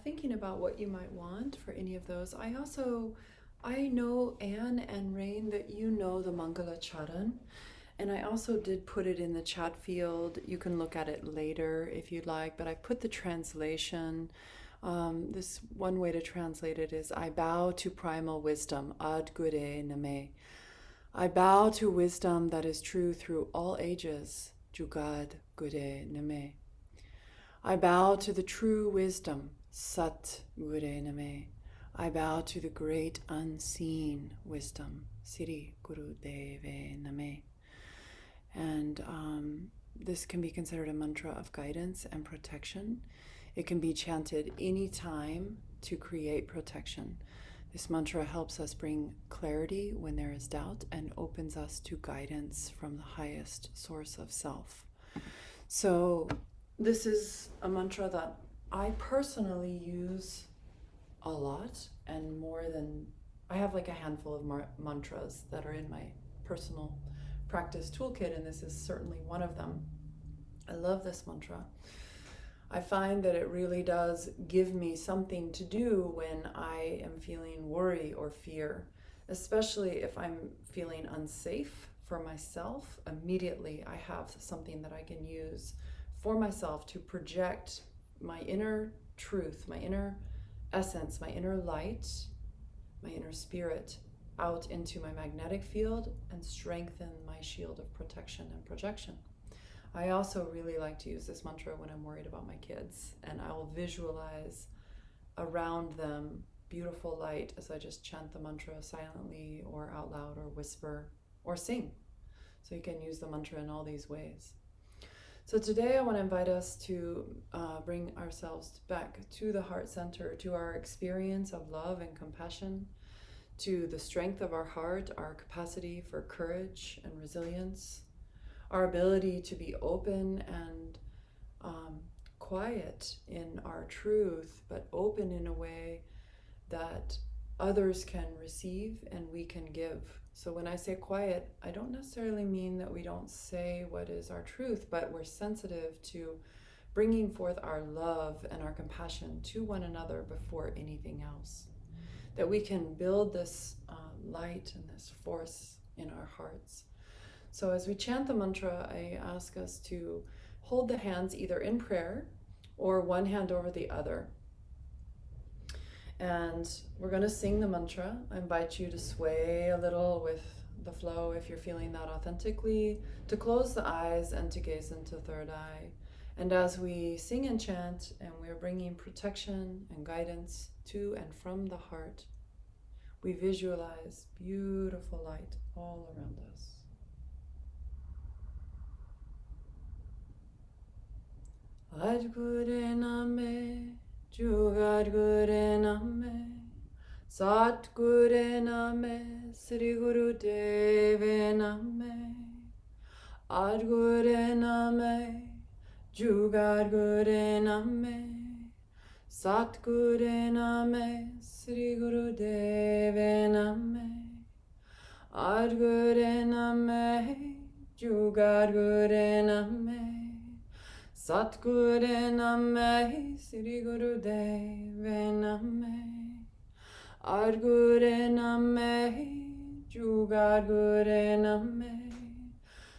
thinking about what you might want for any of those. I know, Anne and Rain, that you know the Mangla Charn, and I also did put it in the chat field. You can look at it later if you'd like, but I put the translation. This one way to translate it is, I bow to primal wisdom, ad Guray, Nameh. I bow to wisdom that is true through all ages, Jugaad, Guray, Nameh. I bow to the true wisdom, Sat, Guray, Nameh. I bow to the great unseen wisdom, Siri, Dayvay, Nameh. And this can be considered a mantra of guidance and protection. It can be chanted any time to create protection. This mantra helps us bring clarity when there is doubt and opens us to guidance from the highest source of self. So this is a mantra that I personally use a lot, and more than, I have like a handful of mantras that are in my personal practice toolkit, and this is certainly one of them. I love this mantra. I find that it really does give me something to do when I am feeling worry or fear, especially if I'm feeling unsafe for myself. Immediately I have something that I can use for myself to project my inner truth, my inner essence, my inner light, my inner spirit out into my magnetic field and strengthen my shield of protection and projection. I also really like to use this mantra when I'm worried about my kids, and I will visualize around them beautiful light as I just chant the mantra silently or out loud or whisper or sing. So you can use the mantra in all these ways. So today I want to invite us to bring ourselves back to the heart center, to our experience of love and compassion, to the strength of our heart, our capacity for courage and resilience, our ability to be open and quiet in our truth, but open in a way that others can receive and we can give. So when I say quiet, I don't necessarily mean that we don't say what is our truth, but we're sensitive to bringing forth our love and our compassion to one another before anything else. That we can build this light and this force in our hearts. So as we chant the mantra, I ask us to hold the hands either in prayer or one hand over the other. And we're going to sing the mantra. I invite you to sway a little with the flow if you're feeling that authentically, to close the eyes and to gaze into third eye. And as we sing and chant, and we're bringing protection and guidance to and from the heart, we visualize beautiful light all around us. Ad Guray Nameh, Jugaad Guray Nameh, Sat Guray Nameh, Siri Dayvay Nameh, Ad Guray Nameh, Jugaad Guray Nameh, Sat Guray Nameh, Siri Dayvay Nameh, Ad Guray Nameh, Jugaad Guray Nameh, Sat Guray Nameh, Siri Dayvay Nameh, Ad Guray Nameh, Jugaad Guray Nameh,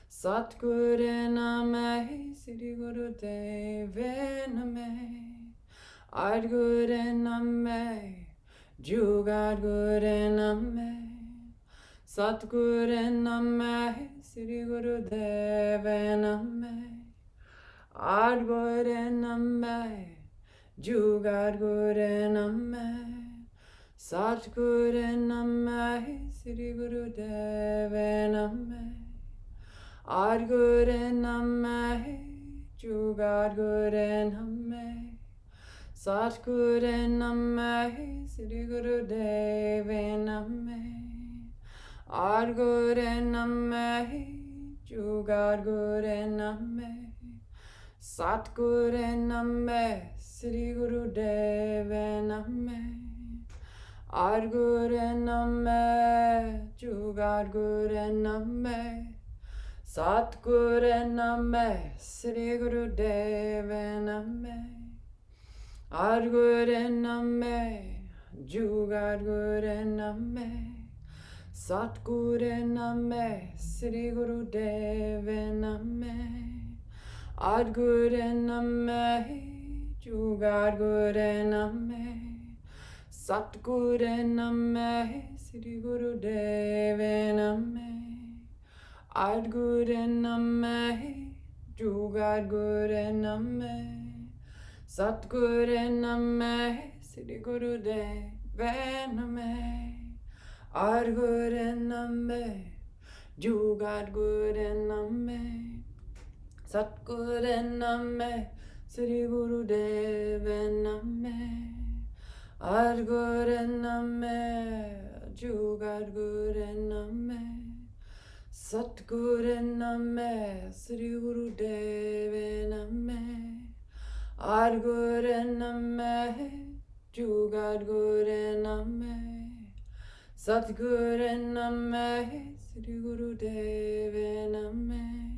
Sat Guray Nameh, Siri Dayvay Nameh, Ad Guray Nameh, Jugaad Guray Nameh, Sat Guray Nameh, Siri Dayvay Nameh, Ad Guray Nameh, Jugaad Guray Nameh, Satguru Nameh, Sri Guru Dayvay Nameh, Ad Guray Nameh, Jugaad Guray Nameh, Satguru Nameh, Sri Guru Dayvay Nameh, Ad Guray Nameh, Jugaad Guray Nameh, Satguru Nameh, Sri Guru Dayvay Nameh, Ad Guray Nameh, Jugaad Guray Nameh, Satguru Nameh, Sri Guru Dayvay Nameh, Ad Guray Nameh, Jugaad Guray Nameh, Satguru Nameh, Sri Guru Dayvay Nameh, Ad Guray Nameh, Jugaad Guray Nameh, Satguru Nameh, Sri Guru Dayvay Nameh, Ad Guray Nameh, Jugaad Guray Nameh, Satguru Nameh, Sri Guru Dayvay Nameh, Ad Guray Nameh, Jugaad Guray Nameh, Satguru Nameh, Sri Guru Dayvay Nameh, Ad Guray Nameh, Jugaad Guray Nameh, Satguru Nameh, Sri Guru Dayvay Nameh, Ad Guray Nameh, Jugaad Guray Nameh, Satguru Nameh, Sri Guru Dayvay Nameh,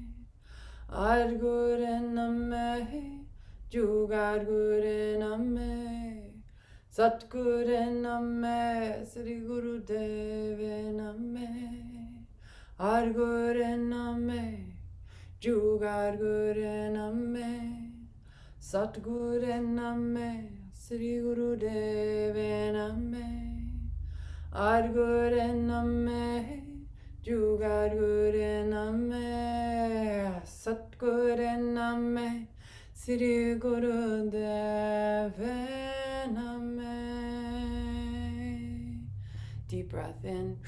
Ad Guray Nameh, Jugaad Guray Nameh, Satguru Nameh, Sri Guru Dayvay Nameh, Ad Guray Nameh, Jugaad Guray Nameh, Satguru Nameh, Sri Guru Dayvay Nameh, Ad Guray Nameh, Jugaad Guray Nameh, Satguru Nameh, Sri Guru Dayvay Nameh. Deep breath in.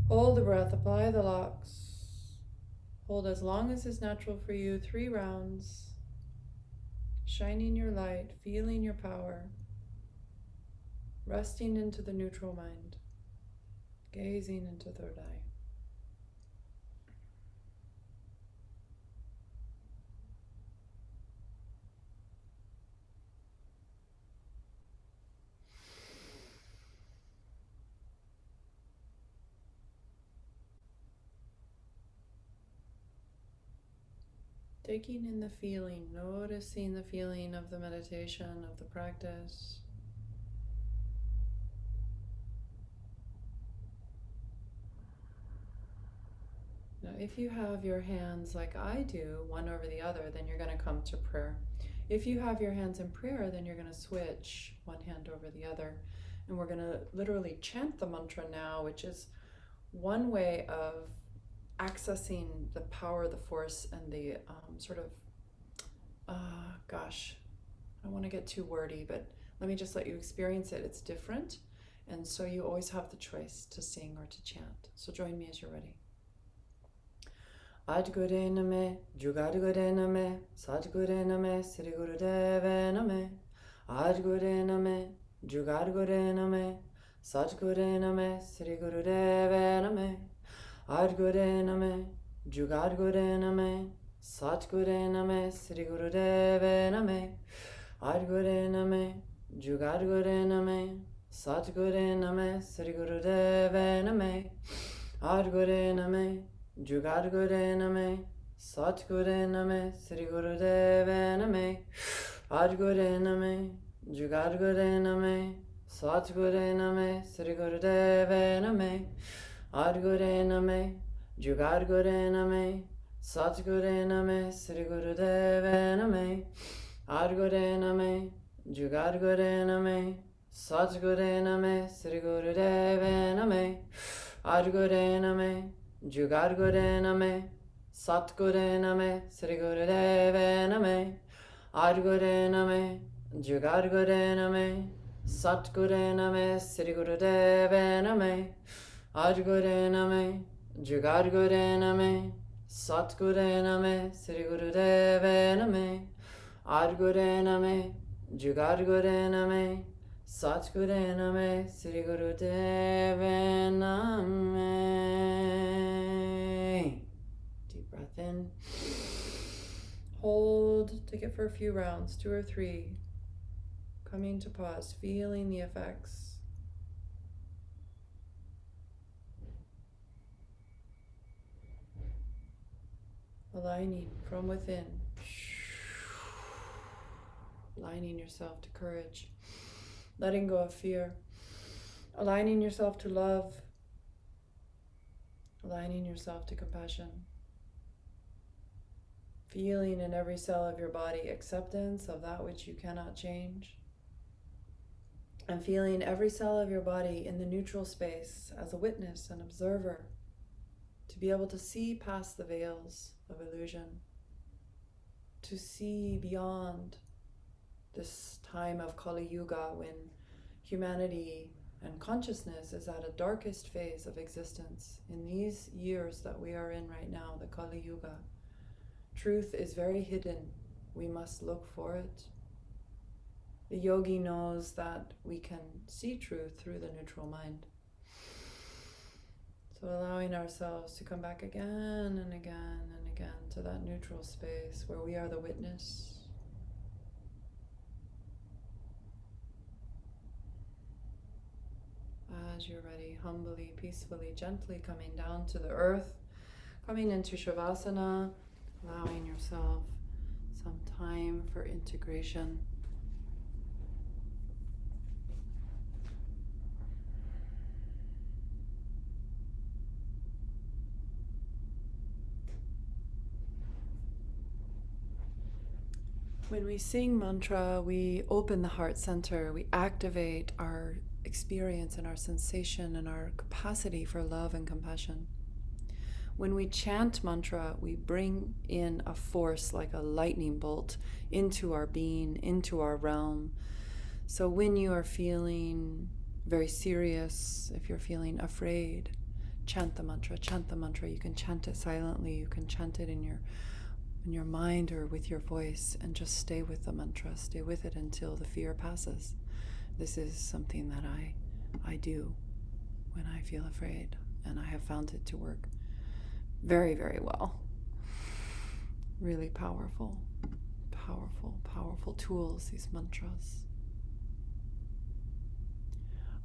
Hold the breath, apply the locks. Hold as long as is natural for you, 3 rounds. Shining your light, feeling your power. Resting into the neutral mind. Gazing into third eye. Taking in the feeling, noticing the feeling of the meditation, of the practice. Now, if you have your hands like I do, one over the other, then you're going to come to prayer. If you have your hands in prayer, then you're going to switch one hand over the other. And we're going to literally chant the mantra now, which is one way of accessing the power, the force, and the gosh, I don't want to get too wordy, but let me just let you experience it. It's different. And so you always have the choice to sing or to chant. So join me as you're ready. Ad Guray Nameh, Jugaad Guray Nameh, Satguru Nameh, Sri Guru Dayvay Nameh, Ad Guray Nameh, Jugaad Guray Nameh, Satguru Nameh, Sri Guru Dayvay Nameh, Ad Guray Nameh, Jugaad Guray Nameh, Satguru Nameh, Sri Guru Dayvay Nameh, Ad Guray Nameh, Jugaad Guray Nameh, Satguru Nameh, Sri Guru Dayvay Nameh, Ad Guray Nameh, Jugaad Guray Nameh, Satguru Nameh, Sri Guru Dayvay Nameh, Ad Guray Nameh, Jugaad Guray Nameh, Satguru Nameh, Sri Guru Dayvay Nameh, Ad Guray Nameh, Jugaad Guray Nameh, Satguru Nameh, Sri Guru Dayvay Nameh, Ad Guray Nameh, Jugaad Guray Nameh, Satguru Nameh, Sri Guru Dayvay Nameh, Ad Guray Nameh, Jugaad Guray Nameh, Satguru Nameh, Sri Guru Dayvay Nameh, Guray Nameh, Jugaad Guray Nameh, Sat Guray Nameh, Siri Dayvay Nameh, Guray Nameh, Jugaad Guray Nameh, Sat Guray Nameh, Siri Dayvay Nameh, Guray Nameh, Jugaad Guray Nameh, Sat Guray Nameh, Siri Dayvay Nameh. Deep breath in. Hold, take it for a few rounds, 2 or 3. Coming to pause, feeling the effects. Aligning from within. Aligning yourself to courage. Letting go of fear. Aligning yourself to love. Aligning yourself to compassion. Feeling in every cell of your body acceptance of that which you cannot change. And feeling every cell of your body in the neutral space as a witness, an observer, to be able to see past the veils of illusion, to see beyond this time of Kali Yuga when humanity and consciousness is at a darkest phase of existence. In these years that we are in right now, the Kali Yuga, truth is very hidden. We must look for it. The yogi knows that we can see truth through the neutral mind. So allowing ourselves to come back again and again and again to that neutral space where we are the witness. As you're ready, humbly, peacefully, gently coming down to the earth, coming into Shavasana, allowing yourself some time for integration. When we sing mantra, we open the heart center, we activate our experience and our sensation and our capacity for love and compassion. When we chant mantra, we bring in a force like a lightning bolt into our being, into our realm. So when you are feeling very serious, if you're feeling afraid, chant the mantra, chant the mantra. You can chant it silently, you can chant it in your mind or with your voice, and just stay with the mantra, stay with it until the fear passes. This is something that I do when I feel afraid, and I have found it to work very, very well. Really powerful, powerful, powerful tools, these mantras.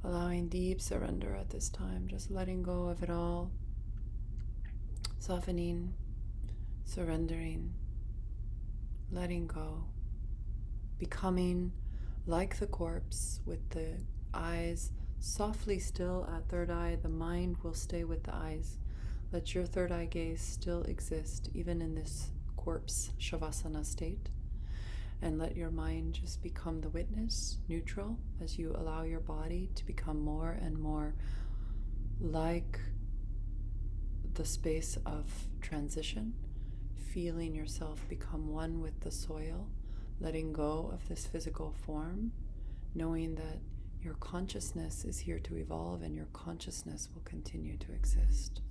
Allowing deep surrender at this time, just letting go of it all, softening, surrendering, letting go, becoming like the corpse with the eyes softly still at third eye. The mind will stay with the eyes. Let your third eye gaze still exist even in this corpse shavasana state, and let your mind just become the witness, neutral, as you allow your body to become more and more like the space of transition, feeling yourself become one with the soil, letting go of this physical form, knowing that your consciousness is here to evolve and your consciousness will continue to exist.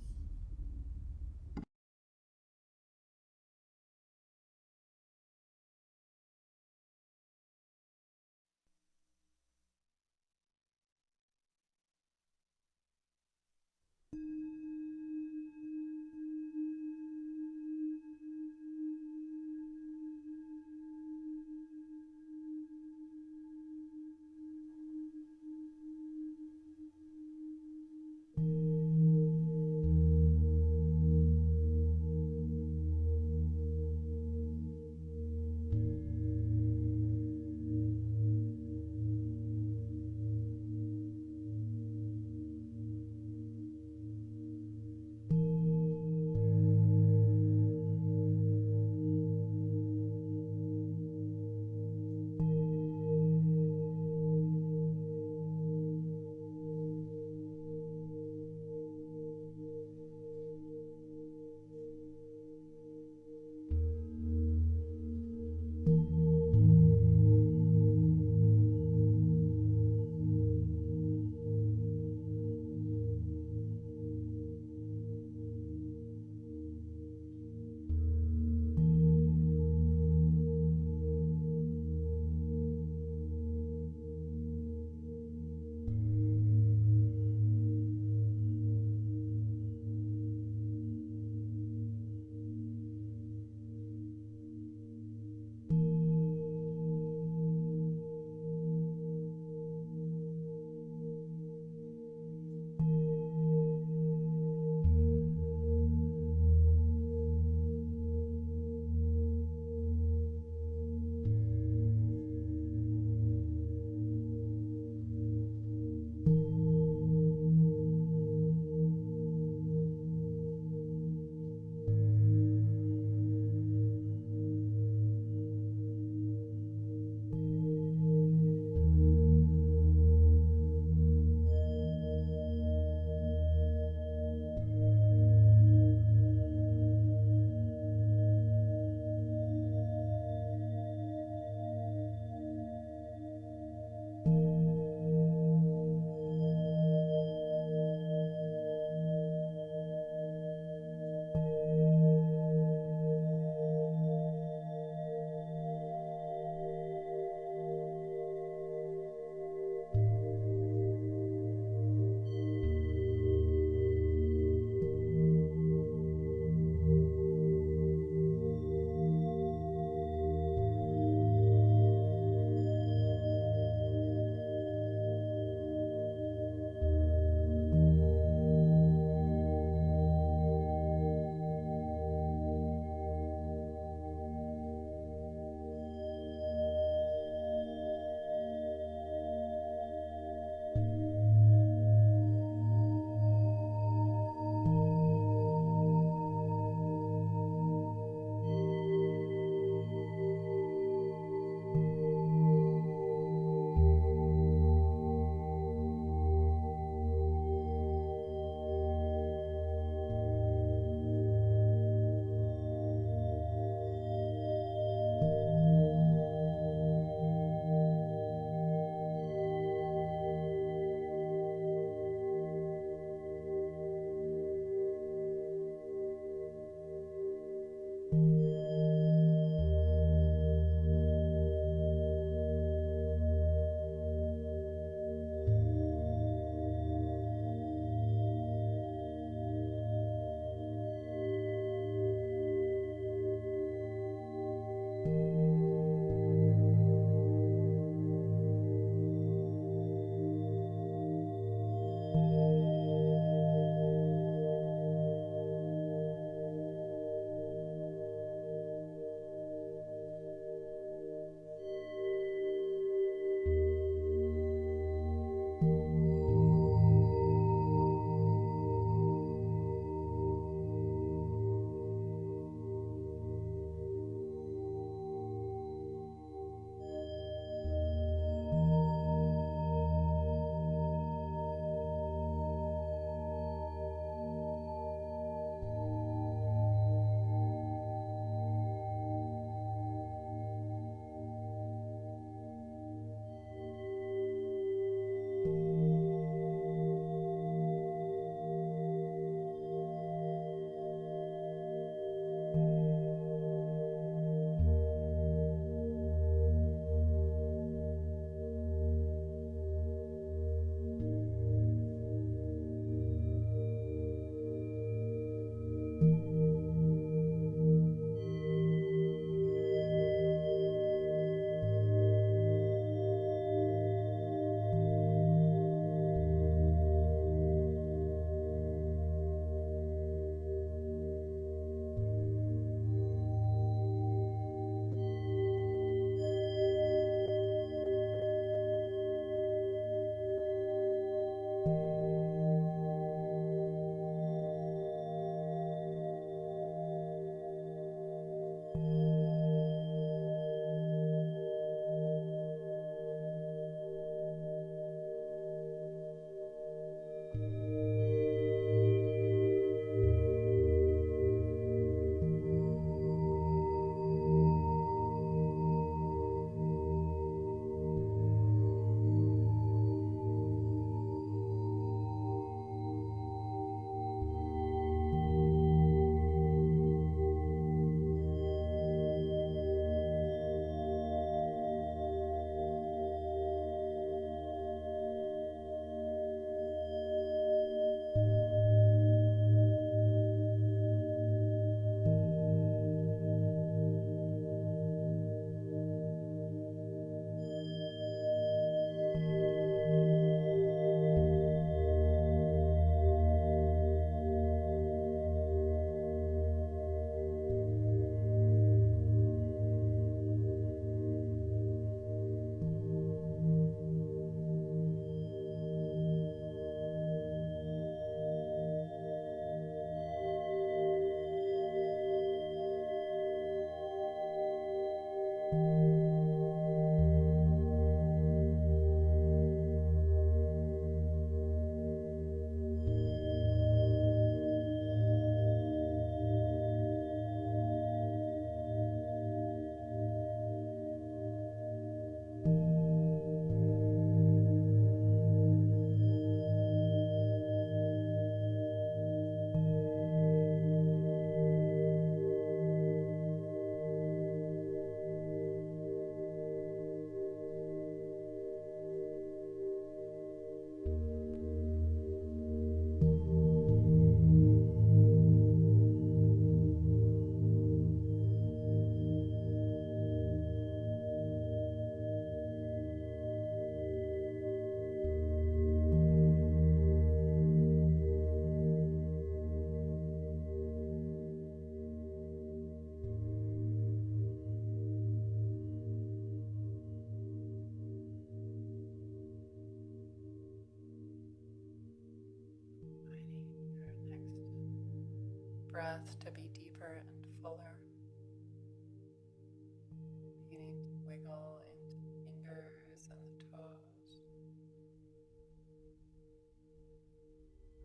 breath to be deeper and fuller. Beginning to wiggle into the fingers and the toes.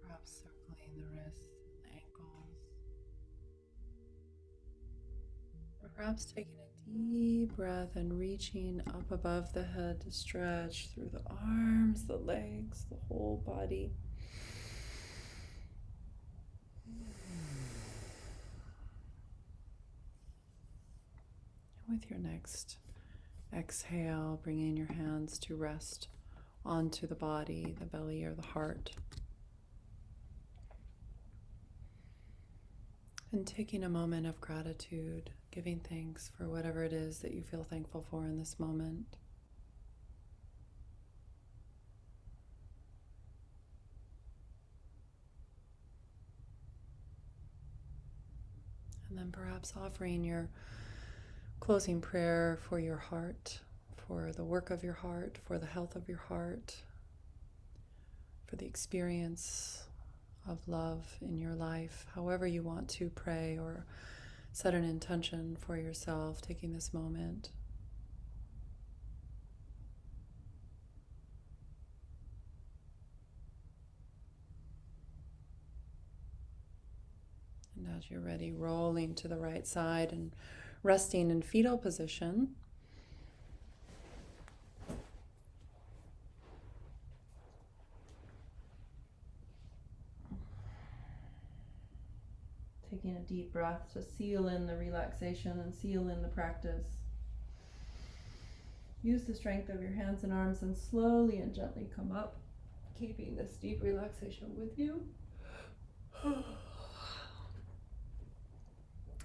Perhaps circling the wrists and the ankles. Or perhaps taking a deep breath and reaching up above the head to stretch through the arms, the legs, the whole body. With your next exhale, bringing your hands to rest onto the body, the belly, or the heart. And taking a moment of gratitude, giving thanks for whatever it is that you feel thankful for in this moment. And then perhaps offering your closing prayer for your heart, for the work of your heart, for the health of your heart, for the experience of love in your life, however you want to pray or set an intention for yourself, taking this moment. And as you're ready, rolling to the right side and resting in fetal position. Taking a deep breath to seal in the relaxation and seal in the practice. Use the strength of your hands and arms and slowly and gently come up, keeping this deep relaxation with you.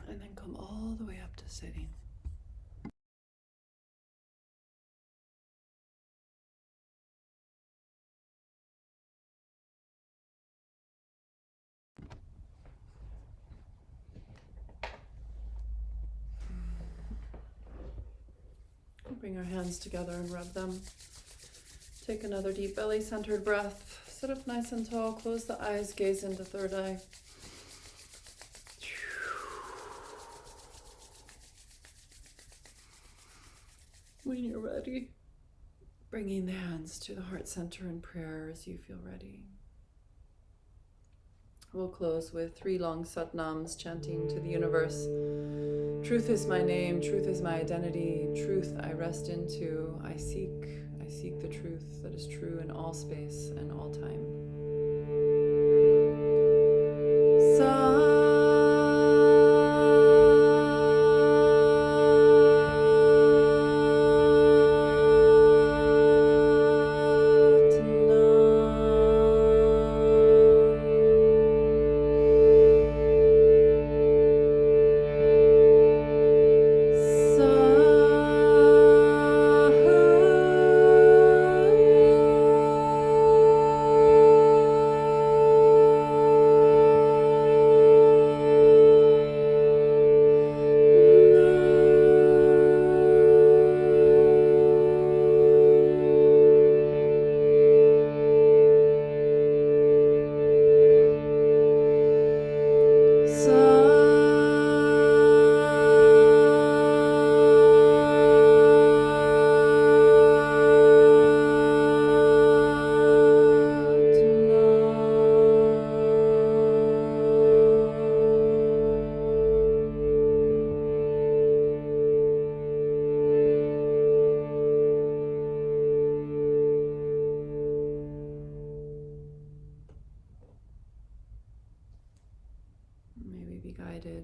And then come all the way up to sitting. Bring our hands together and rub them. Take another deep belly-centered breath. Sit up nice and tall. Close the eyes. Gaze into third eye. When you're ready, bringing the hands to the heart center in prayer as you feel ready. We'll close with 3 long satnams, chanting to the universe. Truth is my name, truth is my identity, truth I rest into, I seek the truth that is true in all space and all time.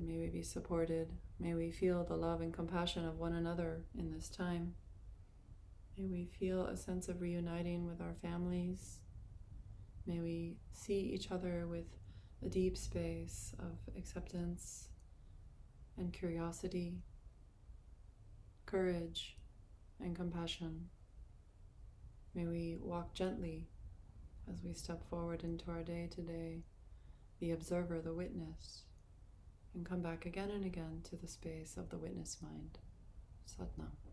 May we be supported. May we feel the love and compassion of one another in this time. May we feel a sense of reuniting with our families. May we see each other with a deep space of acceptance and curiosity, courage and compassion. May we walk gently as we step forward into our day today, the observer, the witness, and come back again and again to the space of the witness mind. Satnam.